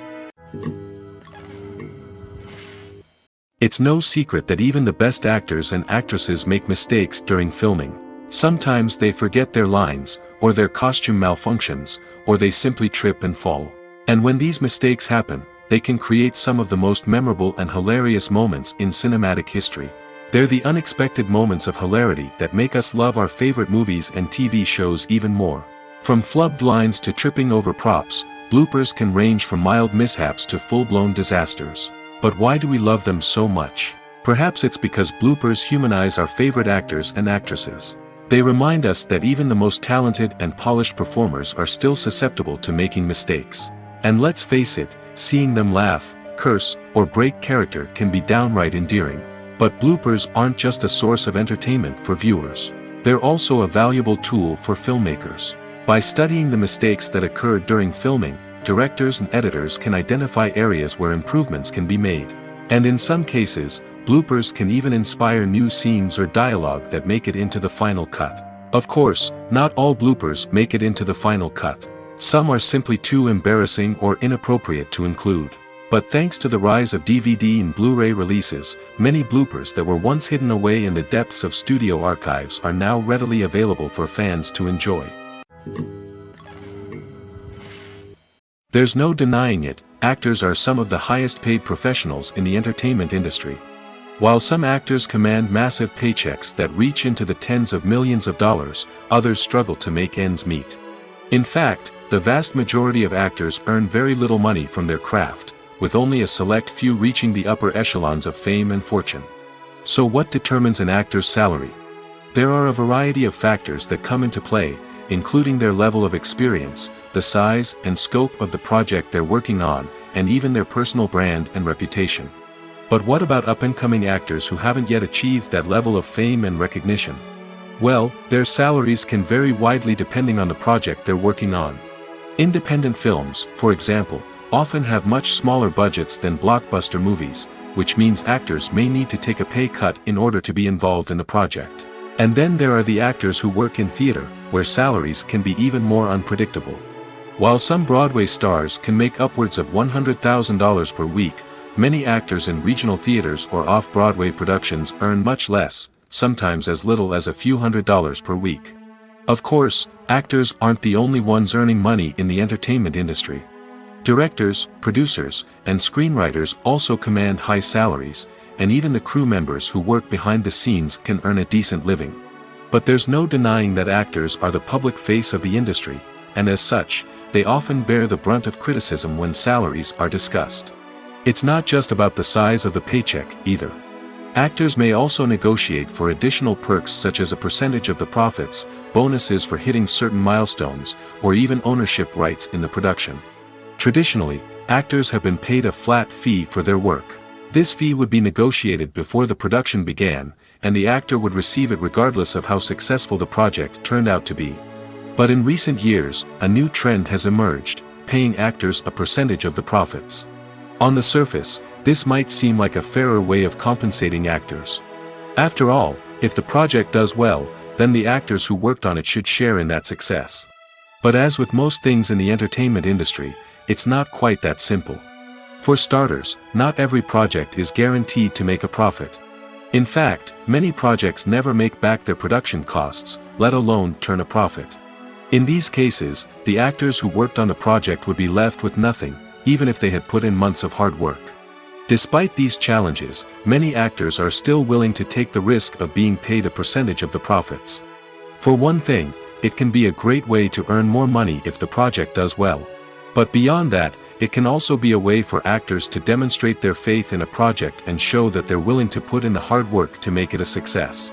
It's no secret that even the best actors and actresses make mistakes during filming. Sometimes they forget their lines, or their costume malfunctions, or they simply trip and fall. And when these mistakes happen, they can create some of the most memorable and hilarious moments in cinematic history. They're the unexpected moments of hilarity that make us love our favorite movies and TV shows even more. From flubbed lines to tripping over props, bloopers can range from mild mishaps to full-blown disasters. But why do we love them so much? Perhaps it's because bloopers humanize our favorite actors and actresses. They remind us that even the most talented and polished performers are still susceptible to making mistakes. And let's face it, seeing them laugh, curse, or break character can be downright endearing. But bloopers aren't just a source of entertainment for viewers. They're also a valuable tool for filmmakers. By studying the mistakes that occur during filming, directors and editors can identify areas where improvements can be made. And in some cases, bloopers can even inspire new scenes or dialogue that make it into the final cut. Of course, not all bloopers make it into the final cut. Some are simply too embarrassing or inappropriate to include. But thanks to the rise of DVD and Blu-ray releases, many bloopers that were once hidden away in the depths of studio archives are now readily available for fans to enjoy. There's no denying it, actors are some of the highest paid professionals in the entertainment industry. While some actors command massive paychecks that reach into the tens of millions of dollars, others struggle to make ends meet. In fact, the vast majority of actors earn very little money from their craft, with only a select few reaching the upper echelons of fame and fortune. So what determines an actor's salary? There are a variety of factors that come into play, including their level of experience, the size and scope of the project they're working on, and even their personal brand and reputation. But what about up-and-coming actors who haven't yet achieved that level of fame and recognition? Well, their salaries can vary widely depending on the project they're working on. Independent films, for example, often have much smaller budgets than blockbuster movies, which means actors may need to take a pay cut in order to be involved in the project. And then there are the actors who work in theater, where salaries can be even more unpredictable. While some Broadway stars can make upwards of $100,000 per week, many actors in regional theaters or off-Broadway productions earn much less, sometimes as little as a few $100s per week. Of course, actors aren't the only ones earning money in the entertainment industry. Directors, producers, and screenwriters also command high salaries, and even the crew members who work behind the scenes can earn a decent living. But there's no denying that actors are the public face of the industry, and as such, they often bear the brunt of criticism when salaries are discussed. It's not just about the size of the paycheck, either. Actors may also negotiate for additional perks such as a percentage of the profits, bonuses for hitting certain milestones, or even ownership rights in the production. Traditionally, actors have been paid a flat fee for their work. This fee would be negotiated before the production began, and the actor would receive it regardless of how successful the project turned out to be. But in recent years, a new trend has emerged, paying actors a percentage of the profits. On the surface, this might seem like a fairer way of compensating actors. After all, if the project does well, then the actors who worked on it should share in that success. But as with most things in the entertainment industry, it's not quite that simple. For starters, not every project is guaranteed to make a profit. In fact, many projects never make back their production costs, let alone turn a profit. In these cases, the actors who worked on the project would be left with nothing, even if they had put in months of hard work. Despite these challenges, many actors are still willing to take the risk of being paid a percentage of the profits. For one thing, it can be a great way to earn more money if the project does well. But beyond that, it can also be a way for actors to demonstrate their faith in a project and show that they're willing to put in the hard work to make it a success.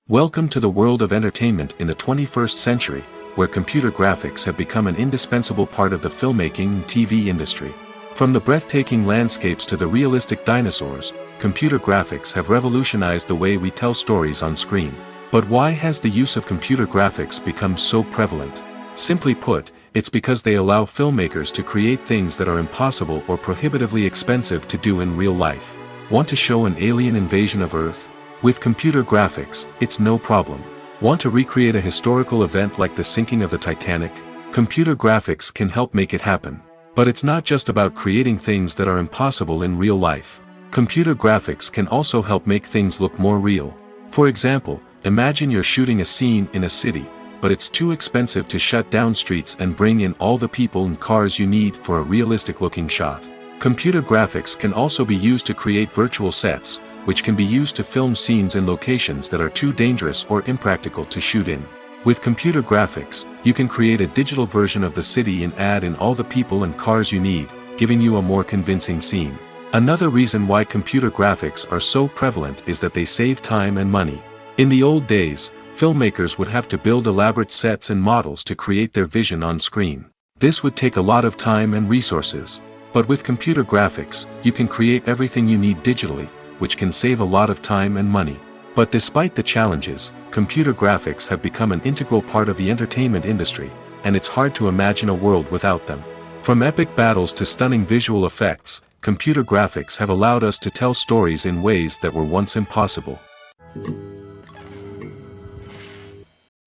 Welcome to the world of entertainment in the 21st century, where computer graphics have become an indispensable part of the filmmaking and TV industry. From the breathtaking landscapes to the realistic dinosaurs, computer graphics have revolutionized the way we tell stories on screen. But why has the use of computer graphics become so prevalent? Simply put, it's because they allow filmmakers to create things that are impossible or prohibitively expensive to do in real life. Want to show an alien invasion of Earth? With computer graphics, it's no problem. Want to recreate a historical event like the sinking of the Titanic? Computer graphics can help make it happen. But it's not just about creating things that are impossible in real life. Computer graphics can also help make things look more real. For example, imagine you're shooting a scene in a city, but it's too expensive to shut down streets and bring in all the people and cars you need for a realistic-looking shot. Computer graphics can also be used to create virtual sets, which can be used to film scenes in locations that are too dangerous or impractical to shoot in. With computer graphics, you can create a digital version of the city and add in all the people and cars you need, giving you a more convincing scene. Another reason why computer graphics are so prevalent is that they save time and money. In the old days, filmmakers would have to build elaborate sets and models to create their vision on screen. This would take a lot of time and resources. But with computer graphics, you can create everything you need digitally, which can save a lot of time and money. But despite the challenges, computer graphics have become an integral part of the entertainment industry, and it's hard to imagine a world without them. From epic battles to stunning visual effects, computer graphics have allowed us to tell stories in ways that were once impossible.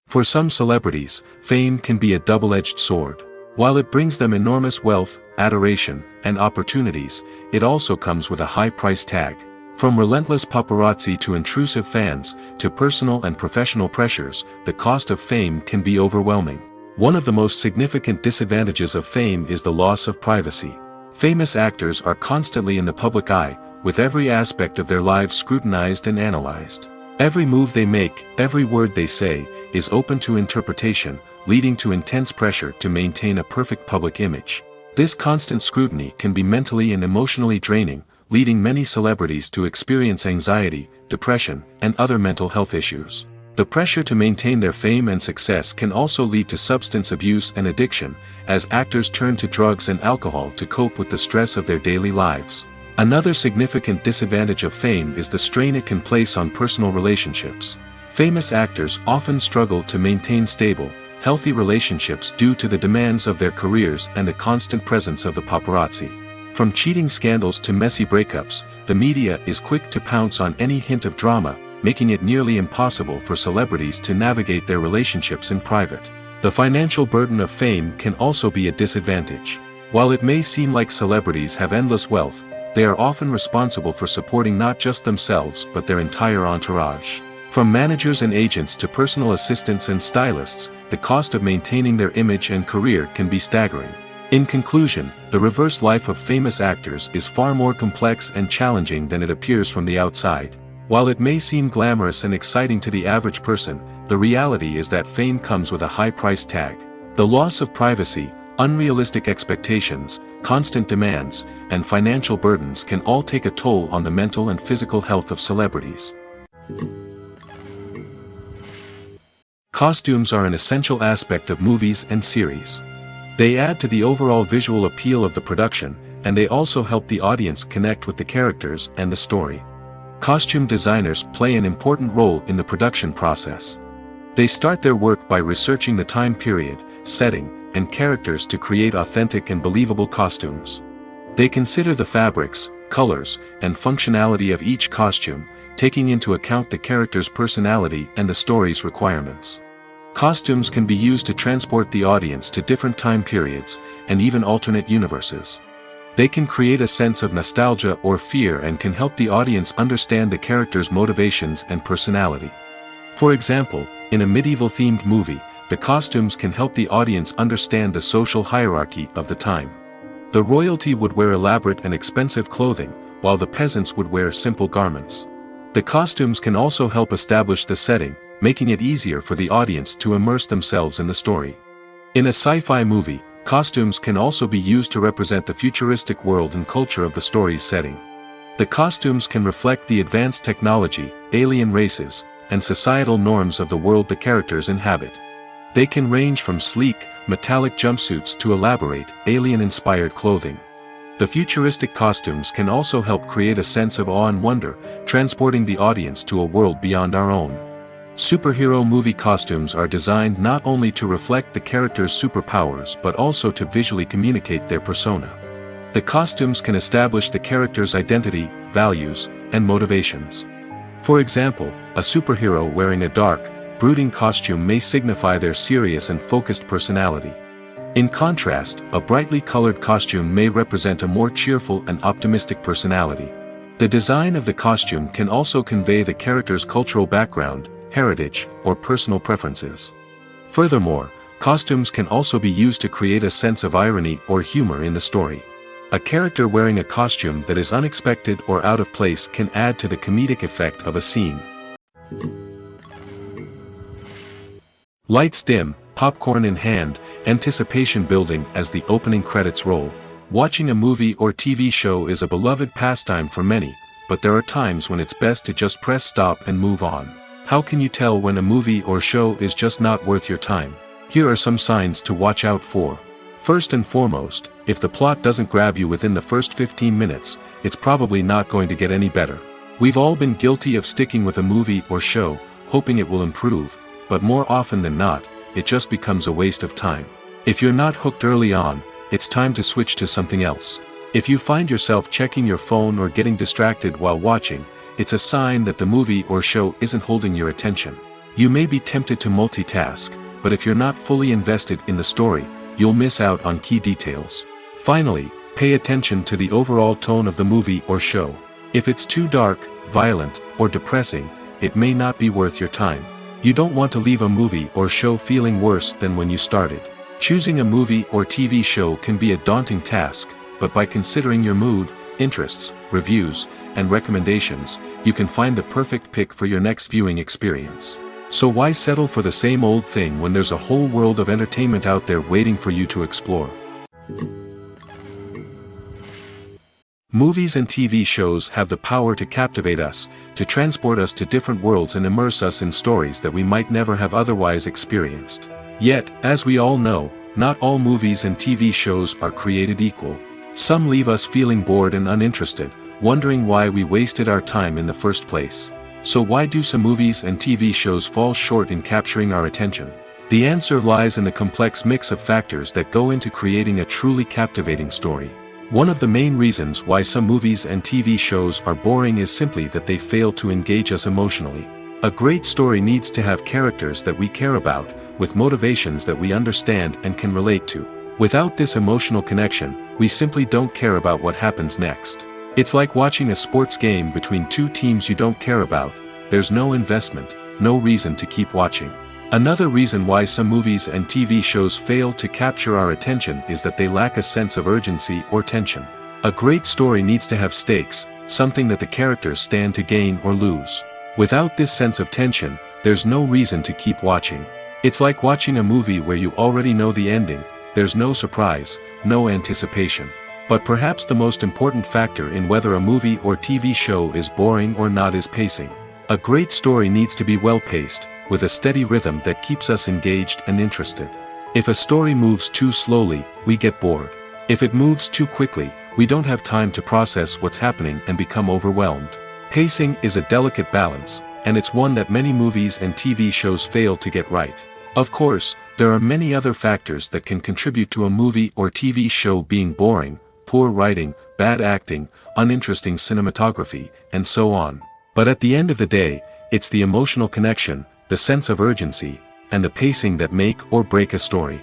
For some celebrities, fame can be a double-edged sword. While it brings them enormous wealth, adoration, and opportunities, it also comes with a high price tag. From relentless paparazzi to intrusive fans, to personal and professional pressures, the cost of fame can be overwhelming. One of the most significant disadvantages of fame is the loss of privacy. Famous actors are constantly in the public eye, with every aspect of their lives scrutinized and analyzed. Every move they make, every word they say, is open to interpretation, leading to intense pressure to maintain a perfect public image. This constant scrutiny can be mentally and emotionally draining, leading many celebrities to experience anxiety, depression, and other mental health issues. The pressure to maintain their fame and success can also lead to substance abuse and addiction, as actors turn to drugs and alcohol to cope with the stress of their daily lives. Another significant disadvantage of fame is the strain it can place on personal relationships. Famous actors often struggle to maintain stable, healthy relationships due to the demands of their careers and the constant presence of the paparazzi. From cheating scandals to messy breakups, the media is quick to pounce on any hint of drama, making it nearly impossible for celebrities to navigate their relationships in private. The financial burden of fame can also be a disadvantage. While it may seem like celebrities have endless wealth, they are often responsible for supporting not just themselves but their entire entourage. From managers and agents to personal assistants and stylists, the cost of maintaining their image and career can be staggering. In conclusion, the reverse life of famous actors is far more complex and challenging than it appears from the outside. While it may seem glamorous and exciting to the average person, the reality is that fame comes with a high price tag. The loss of privacy, unrealistic expectations, constant demands, and financial burdens can all take a toll on the mental and physical health of celebrities. Costumes are an essential aspect of movies and series. They add to the overall visual appeal of the production, and they also help the audience connect with the characters and the story. Costume designers play an important role in the production process. They start their work by researching the time period, setting, and characters to create authentic and believable costumes. They consider the fabrics, colors, and functionality of each costume, taking into account the character's personality and the story's requirements. Costumes can be used to transport the audience to different time periods, and even alternate universes. They can create a sense of nostalgia or fear and can help the audience understand the character's motivations and personality. For example, in a medieval-themed movie, the costumes can help the audience understand the social hierarchy of the time. The royalty would wear elaborate and expensive clothing, while the peasants would wear simple garments. The costumes can also help establish the setting, making it easier for the audience to immerse themselves in the story. In a sci-fi movie, costumes can also be used to represent the futuristic world and culture of the story's setting. The costumes can reflect the advanced technology, alien races, and societal norms of the world the characters inhabit. They can range from sleek, metallic jumpsuits to elaborate, alien-inspired clothing. The futuristic costumes can also help create a sense of awe and wonder, transporting the audience to a world beyond our own. Superhero movie costumes are designed not only to reflect the character's superpowers but also to visually communicate their persona. The costumes can establish the character's identity, values, and motivations. For example, a superhero wearing a dark, brooding costume may signify their serious and focused personality. In contrast, a brightly colored costume may represent a more cheerful and optimistic personality. The design of the costume can also convey the character's cultural background, heritage, or personal preferences. Furthermore, costumes can also be used to create a sense of irony or humor in the story. A character wearing a costume that is unexpected or out of place can add to the comedic effect of a scene. Lights dim, popcorn in hand, anticipation building as the opening credits roll. Watching a movie or TV show is a beloved pastime for many, but there are times when it's best to just press stop and move on. How can you tell when a movie or show is just not worth your time? Here are some signs to watch out for. First and foremost, if the plot doesn't grab you within the first 15 minutes, it's probably not going to get any better. We've all been guilty of sticking with a movie or show, hoping it will improve, but more often than not, it just becomes a waste of time. If you're not hooked early on, it's time to switch to something else. If you find yourself checking your phone or getting distracted while watching, it's a sign that the movie or show isn't holding your attention. You may be tempted to multitask, but if you're not fully invested in the story, you'll miss out on key details. Finally, pay attention to the overall tone of the movie or show. If it's too dark, violent, or depressing, it may not be worth your time. You don't want to leave a movie or show feeling worse than when you started. Choosing a movie or TV show can be a daunting task, but by considering your mood, interests, reviews, and recommendations, you can find the perfect pick for your next viewing experience. So why settle for the same old thing when there's a whole world of entertainment out there waiting for you to explore? Movies and TV shows have the power to captivate us, to transport us to different worlds and immerse us in stories that we might never have otherwise experienced. Yet, as we all know, not all movies and TV shows are created equal. Some leave us feeling bored and uninterested, wondering why we wasted our time in the first place. So why do some movies and TV shows fall short in capturing our attention? The answer lies in the complex mix of factors that go into creating a truly captivating story. One of the main reasons why some movies and TV shows are boring is simply that they fail to engage us emotionally. A great story needs to have characters that we care about, with motivations that we understand and can relate to. Without this emotional connection, we simply don't care about what happens next. It's like watching a sports game between two teams you don't care about. There's no investment, no reason to keep watching. Another reason why some movies and TV shows fail to capture our attention is that they lack a sense of urgency or tension. A great story needs to have stakes, something that the characters stand to gain or lose. Without this sense of tension, there's no reason to keep watching. It's like watching a movie where you already know the ending. There's no surprise, no anticipation. But perhaps the most important factor in whether a movie or TV show is boring or not is pacing. A great story needs to be well-paced, with a steady rhythm that keeps us engaged and interested. If a story moves too slowly, we get bored. If it moves too quickly, we don't have time to process what's happening and become overwhelmed. Pacing is a delicate balance, and it's one that many movies and TV shows fail to get right. Of course, there are many other factors that can contribute to a movie or TV show being boring: poor writing, bad acting, uninteresting cinematography, and so on. But at the end of the day, it's the emotional connection, the sense of urgency, and the pacing that make or break a story.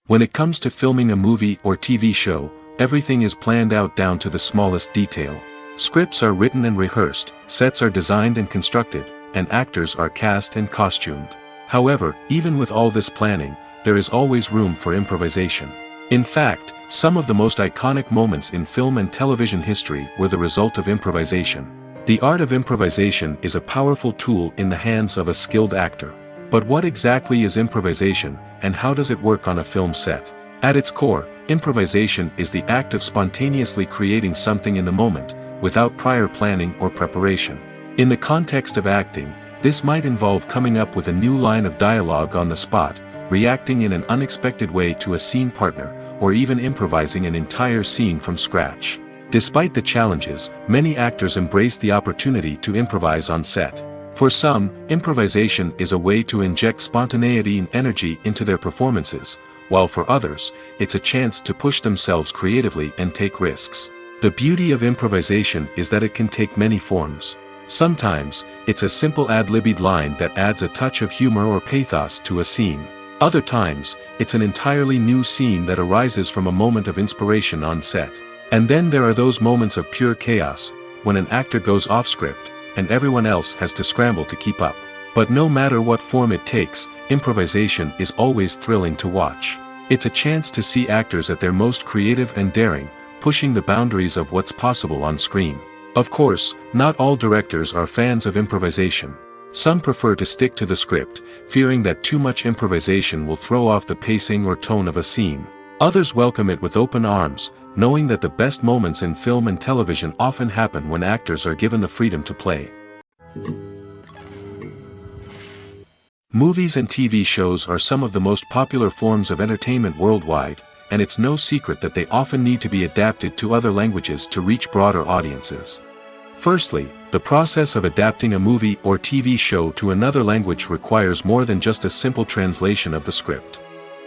When it comes to filming a movie or TV show, everything is planned out down to the smallest detail. Scripts are written and rehearsed, sets are designed and constructed, and actors are cast and costumed. However, even with all this planning, there is always room for improvisation. In fact, some of the most iconic moments in film and television history were the result of improvisation. The art of improvisation is a powerful tool in the hands of a skilled actor. But what exactly is improvisation, and how does it work on a film set? At its core, improvisation is the act of spontaneously creating something in the moment, without prior planning or preparation. In the context of acting, this might involve coming up with a new line of dialogue on the spot, reacting in an unexpected way to a scene partner, or even improvising an entire scene from scratch. Despite the challenges, many actors embrace the opportunity to improvise on set. For some, improvisation is a way to inject spontaneity and energy into their performances, while for others, it's a chance to push themselves creatively and take risks. The beauty of improvisation is that it can take many forms. Sometimes, it's a simple ad-libbed line that adds a touch of humor or pathos to a scene. Other times, it's an entirely new scene that arises from a moment of inspiration on set. And then there are those moments of pure chaos, when an actor goes off script, and everyone else has to scramble to keep up. But no matter what form it takes, improvisation is always thrilling to watch. It's a chance to see actors at their most creative and daring, pushing the boundaries of what's possible on screen. Of course, not all directors are fans of improvisation. Some prefer to stick to the script, fearing that too much improvisation will throw off the pacing or tone of a scene. Others welcome it with open arms, knowing that the best moments in film and television often happen when actors are given the freedom to play. Movies and TV shows are some of the most popular forms of entertainment worldwide, and it's no secret that they often need to be adapted to other languages to reach broader audiences. Firstly, the process of adapting a movie or TV show to another language requires more than just a simple translation of the script.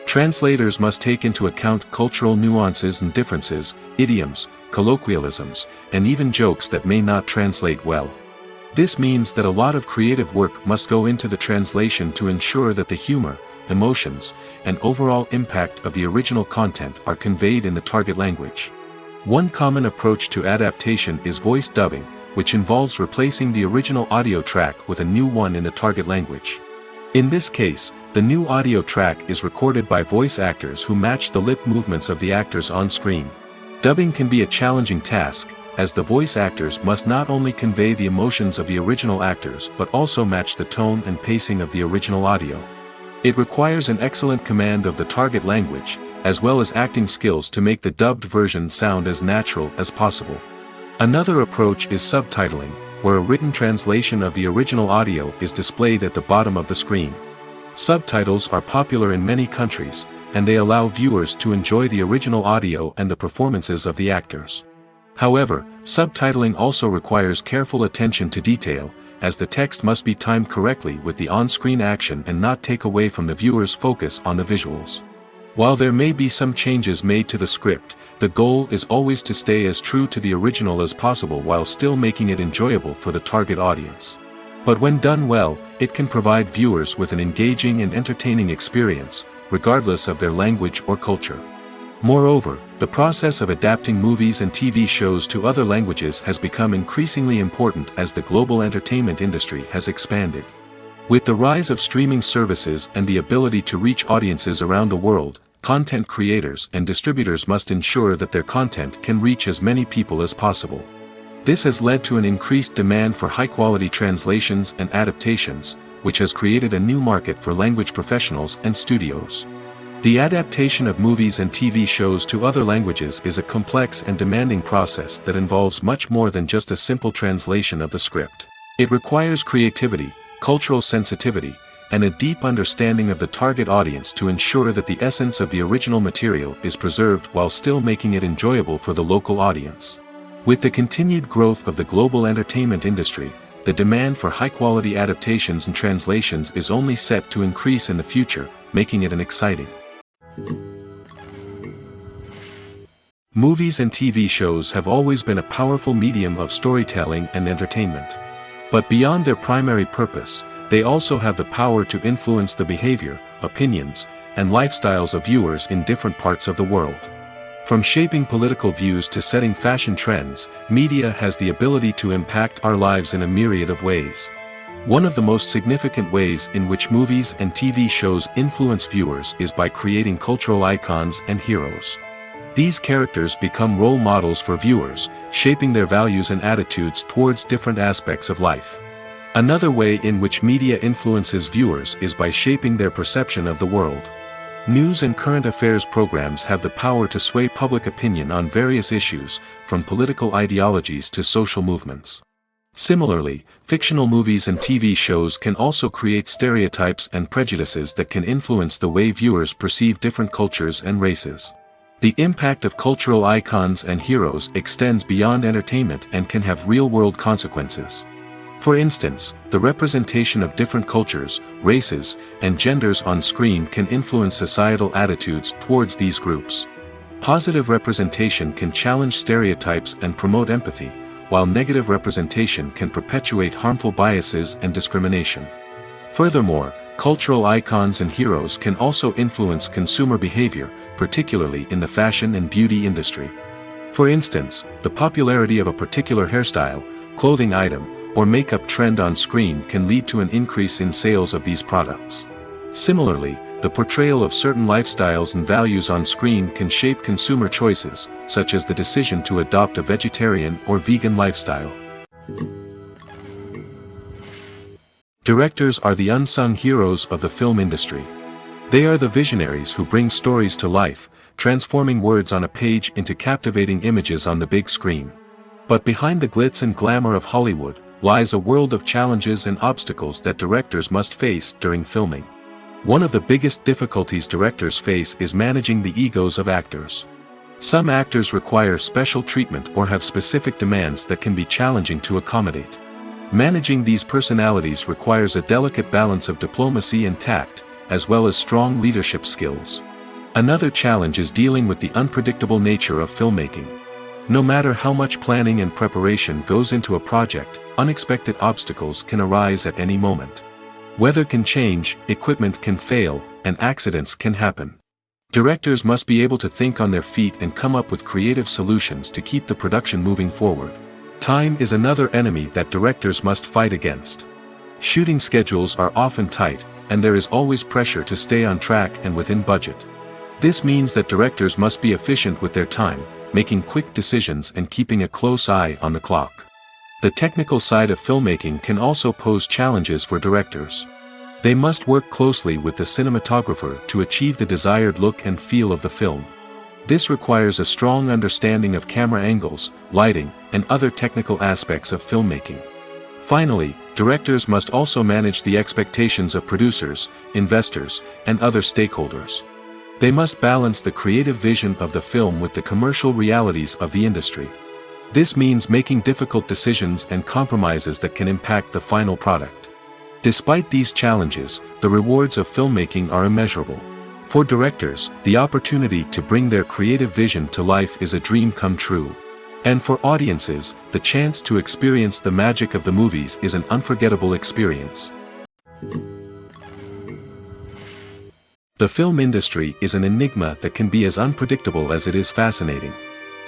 Translators must take into account cultural nuances and differences, idioms, colloquialisms, and even jokes that may not translate well. This means that a lot of creative work must go into the translation to ensure that the humor, emotions, and overall impact of the original content are conveyed in the target language. One common approach to adaptation is voice dubbing, which involves replacing the original audio track with a new one in the target language. In this case, the new audio track is recorded by voice actors who match the lip movements of the actors on screen. Dubbing can be a challenging task, as the voice actors must not only convey the emotions of the original actors but also match the tone and pacing of the original audio. It requires an excellent command of the target language, as well as acting skills to make the dubbed version sound as natural as possible. Another approach is subtitling, where a written translation of the original audio is displayed at the bottom of the screen. Subtitles are popular in many countries, and they allow viewers to enjoy the original audio and the performances of the actors. However, subtitling also requires careful attention to detail, as the text must be timed correctly with the on-screen action and not take away from the viewer's focus on the visuals. While there may be some changes made to the script, the goal is always to stay as true to the original as possible while still making it enjoyable for the target audience. But when done well, it can provide viewers with an engaging and entertaining experience, regardless of their language or culture. Moreover, the process of adapting movies and TV shows to other languages has become increasingly important as the global entertainment industry has expanded. With the rise of streaming services and the ability to reach audiences around the world, content creators and distributors must ensure that their content can reach as many people as possible. This has led to an increased demand for high-quality translations and adaptations, which has created a new market for language professionals and studios. The adaptation of movies and TV shows to other languages is a complex and demanding process that involves much more than just a simple translation of the script. It requires creativity, cultural sensitivity, and a deep understanding of the target audience to ensure that the essence of the original material is preserved while still making it enjoyable for the local audience. With the continued growth of the global entertainment industry, the demand for high-quality adaptations and translations is only set to increase in the future, making it an exciting. Movies and TV shows have always been a powerful medium of storytelling and entertainment. But beyond their primary purpose, they also have the power to influence the behavior, opinions, and lifestyles of viewers in different parts of the world. From shaping political views to setting fashion trends, media has the ability to impact our lives in a myriad of ways. One of the most significant ways in which movies and TV shows influence viewers is by creating cultural icons and heroes. These characters become role models for viewers, shaping their values and attitudes towards different aspects of life. Another way in which media influences viewers is by shaping their perception of the world. News and current affairs programs have the power to sway public opinion on various issues, from political ideologies to social movements. Similarly, fictional movies and TV shows can also create stereotypes and prejudices that can influence the way viewers perceive different cultures and races. The impact of cultural icons and heroes extends beyond entertainment and can have real-world consequences. For instance, the representation of different cultures, races, and genders on screen can influence societal attitudes towards these groups. Positive representation can challenge stereotypes and promote empathy, while negative representation can perpetuate harmful biases and discrimination. Furthermore, cultural icons and heroes can also influence consumer behavior, particularly in the fashion and beauty industry. For instance, the popularity of a particular hairstyle, clothing item, or makeup trend on screen can lead to an increase in sales of these products. Similarly, the portrayal of certain lifestyles and values on screen can shape consumer choices, such as the decision to adopt a vegetarian or vegan lifestyle. Directors are the unsung heroes of the film industry. They are the visionaries who bring stories to life, transforming words on a page into captivating images on the big screen. But behind the glitz and glamour of Hollywood lies a world of challenges and obstacles that directors must face during filming. One of the biggest difficulties directors face is managing the egos of actors. Some actors require special treatment or have specific demands that can be challenging to accommodate. Managing these personalities requires a delicate balance of diplomacy and tact, as well as strong leadership skills. Another challenge is dealing with the unpredictable nature of filmmaking. No matter how much planning and preparation goes into a project, unexpected obstacles can arise at any moment. Weather can change, equipment can fail, and accidents can happen. Directors must be able to think on their feet and come up with creative solutions to keep the production moving forward. Time is another enemy that directors must fight against. Shooting schedules are often tight, and there is always pressure to stay on track and within budget. This means that directors must be efficient with their time, making quick decisions and keeping a close eye on the clock. The technical side of filmmaking can also pose challenges for directors. They must work closely with the cinematographer to achieve the desired look and feel of the film. This requires a strong understanding of camera angles, lighting, and other technical aspects of filmmaking. Finally, directors must also manage the expectations of producers, investors, and other stakeholders. They must balance the creative vision of the film with the commercial realities of the industry. This means making difficult decisions and compromises that can impact the final product. Despite these challenges, the rewards of filmmaking are immeasurable. For directors, the opportunity to bring their creative vision to life is a dream come true. And for audiences, the chance to experience the magic of the movies is an unforgettable experience. The film industry is an enigma that can be as unpredictable as it is fascinating.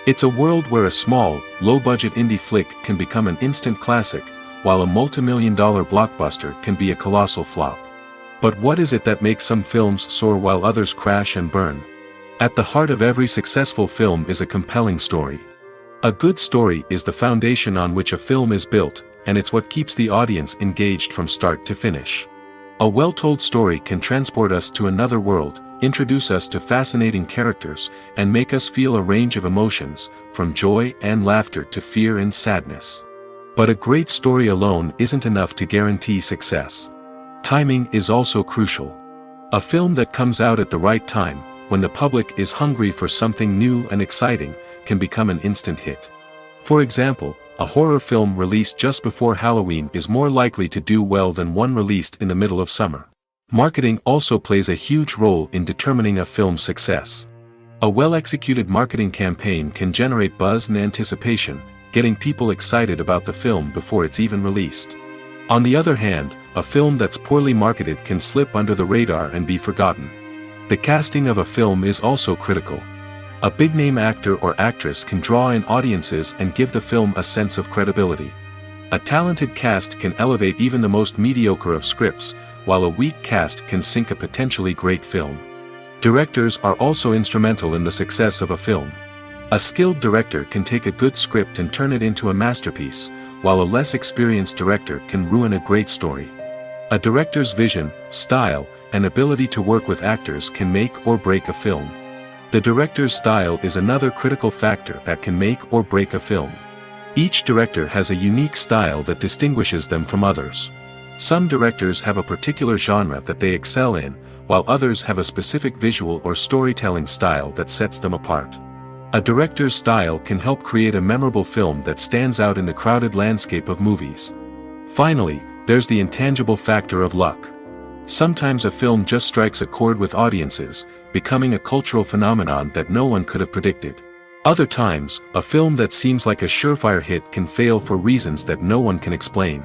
It's a world where a small, low-budget indie flick can become an instant classic, while a multi-million-dollar blockbuster can be a colossal flop. But what is it that makes some films soar while others crash and burn? At the heart of every successful film is a compelling story. A good story is the foundation on which a film is built, and it's what keeps the audience engaged from start to finish. A well-told story can transport us to another world, introduce us to fascinating characters, and make us feel a range of emotions, from joy and laughter to fear and sadness. But a great story alone isn't enough to guarantee success. Timing is also crucial. A film that comes out at the right time, when the public is hungry for something new and exciting, can become an instant hit. For example, a horror film released just before Halloween is more likely to do well than one released in the middle of summer. Marketing also plays a huge role in determining a film's success. A well-executed marketing campaign can generate buzz and anticipation, getting people excited about the film before it's even released. On the other hand, a film that's poorly marketed can slip under the radar and be forgotten. The casting of a film is also critical. A big-name actor or actress can draw in audiences and give the film a sense of credibility. A talented cast can elevate even the most mediocre of scripts, while a weak cast can sink a potentially great film. Directors are also instrumental in the success of a film. A skilled director can take a good script and turn it into a masterpiece, while a less experienced director can ruin a great story. A director's vision, style, and ability to work with actors can make or break a film. The director's style is another critical factor that can make or break a film. Each director has a unique style that distinguishes them from others. Some directors have a particular genre that they excel in, while others have a specific visual or storytelling style that sets them apart. A director's style can help create a memorable film that stands out in the crowded landscape of movies. Finally, there's the intangible factor of luck. Sometimes a film just strikes a chord with audiences, becoming a cultural phenomenon that no one could have predicted. Other times, a film that seems like a surefire hit can fail for reasons that no one can explain.